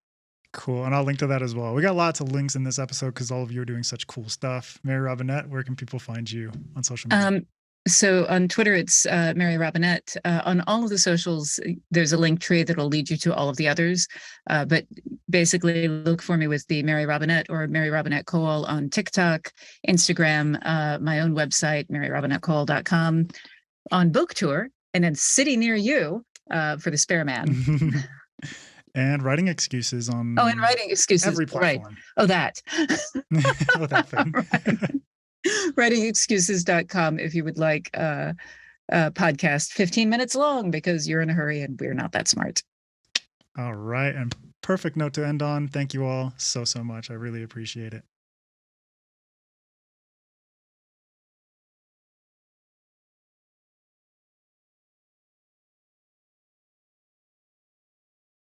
Cool. And I'll link to that as well. We got lots of links in this episode because all of you are doing such cool stuff. Mary Robinette, where can people find you on social media? So on Twitter, it's Mary Robinette. On all of the socials, there's a link tree that will lead you to all of the others. But basically, look for me with the Mary Robinette or Mary Robinette Kowal on TikTok, Instagram, my own website, maryrobinettekowal.com, on book tour, and then city near you for the Spare Man. And writing excuses on and writing excuses every platform. Right. Oh, that. That thing. Right. Writingexcuses.com if you would like a podcast 15 minutes long because you're in a hurry and we're not that smart. All right. And perfect note to end on. Thank you all so much. I really appreciate it.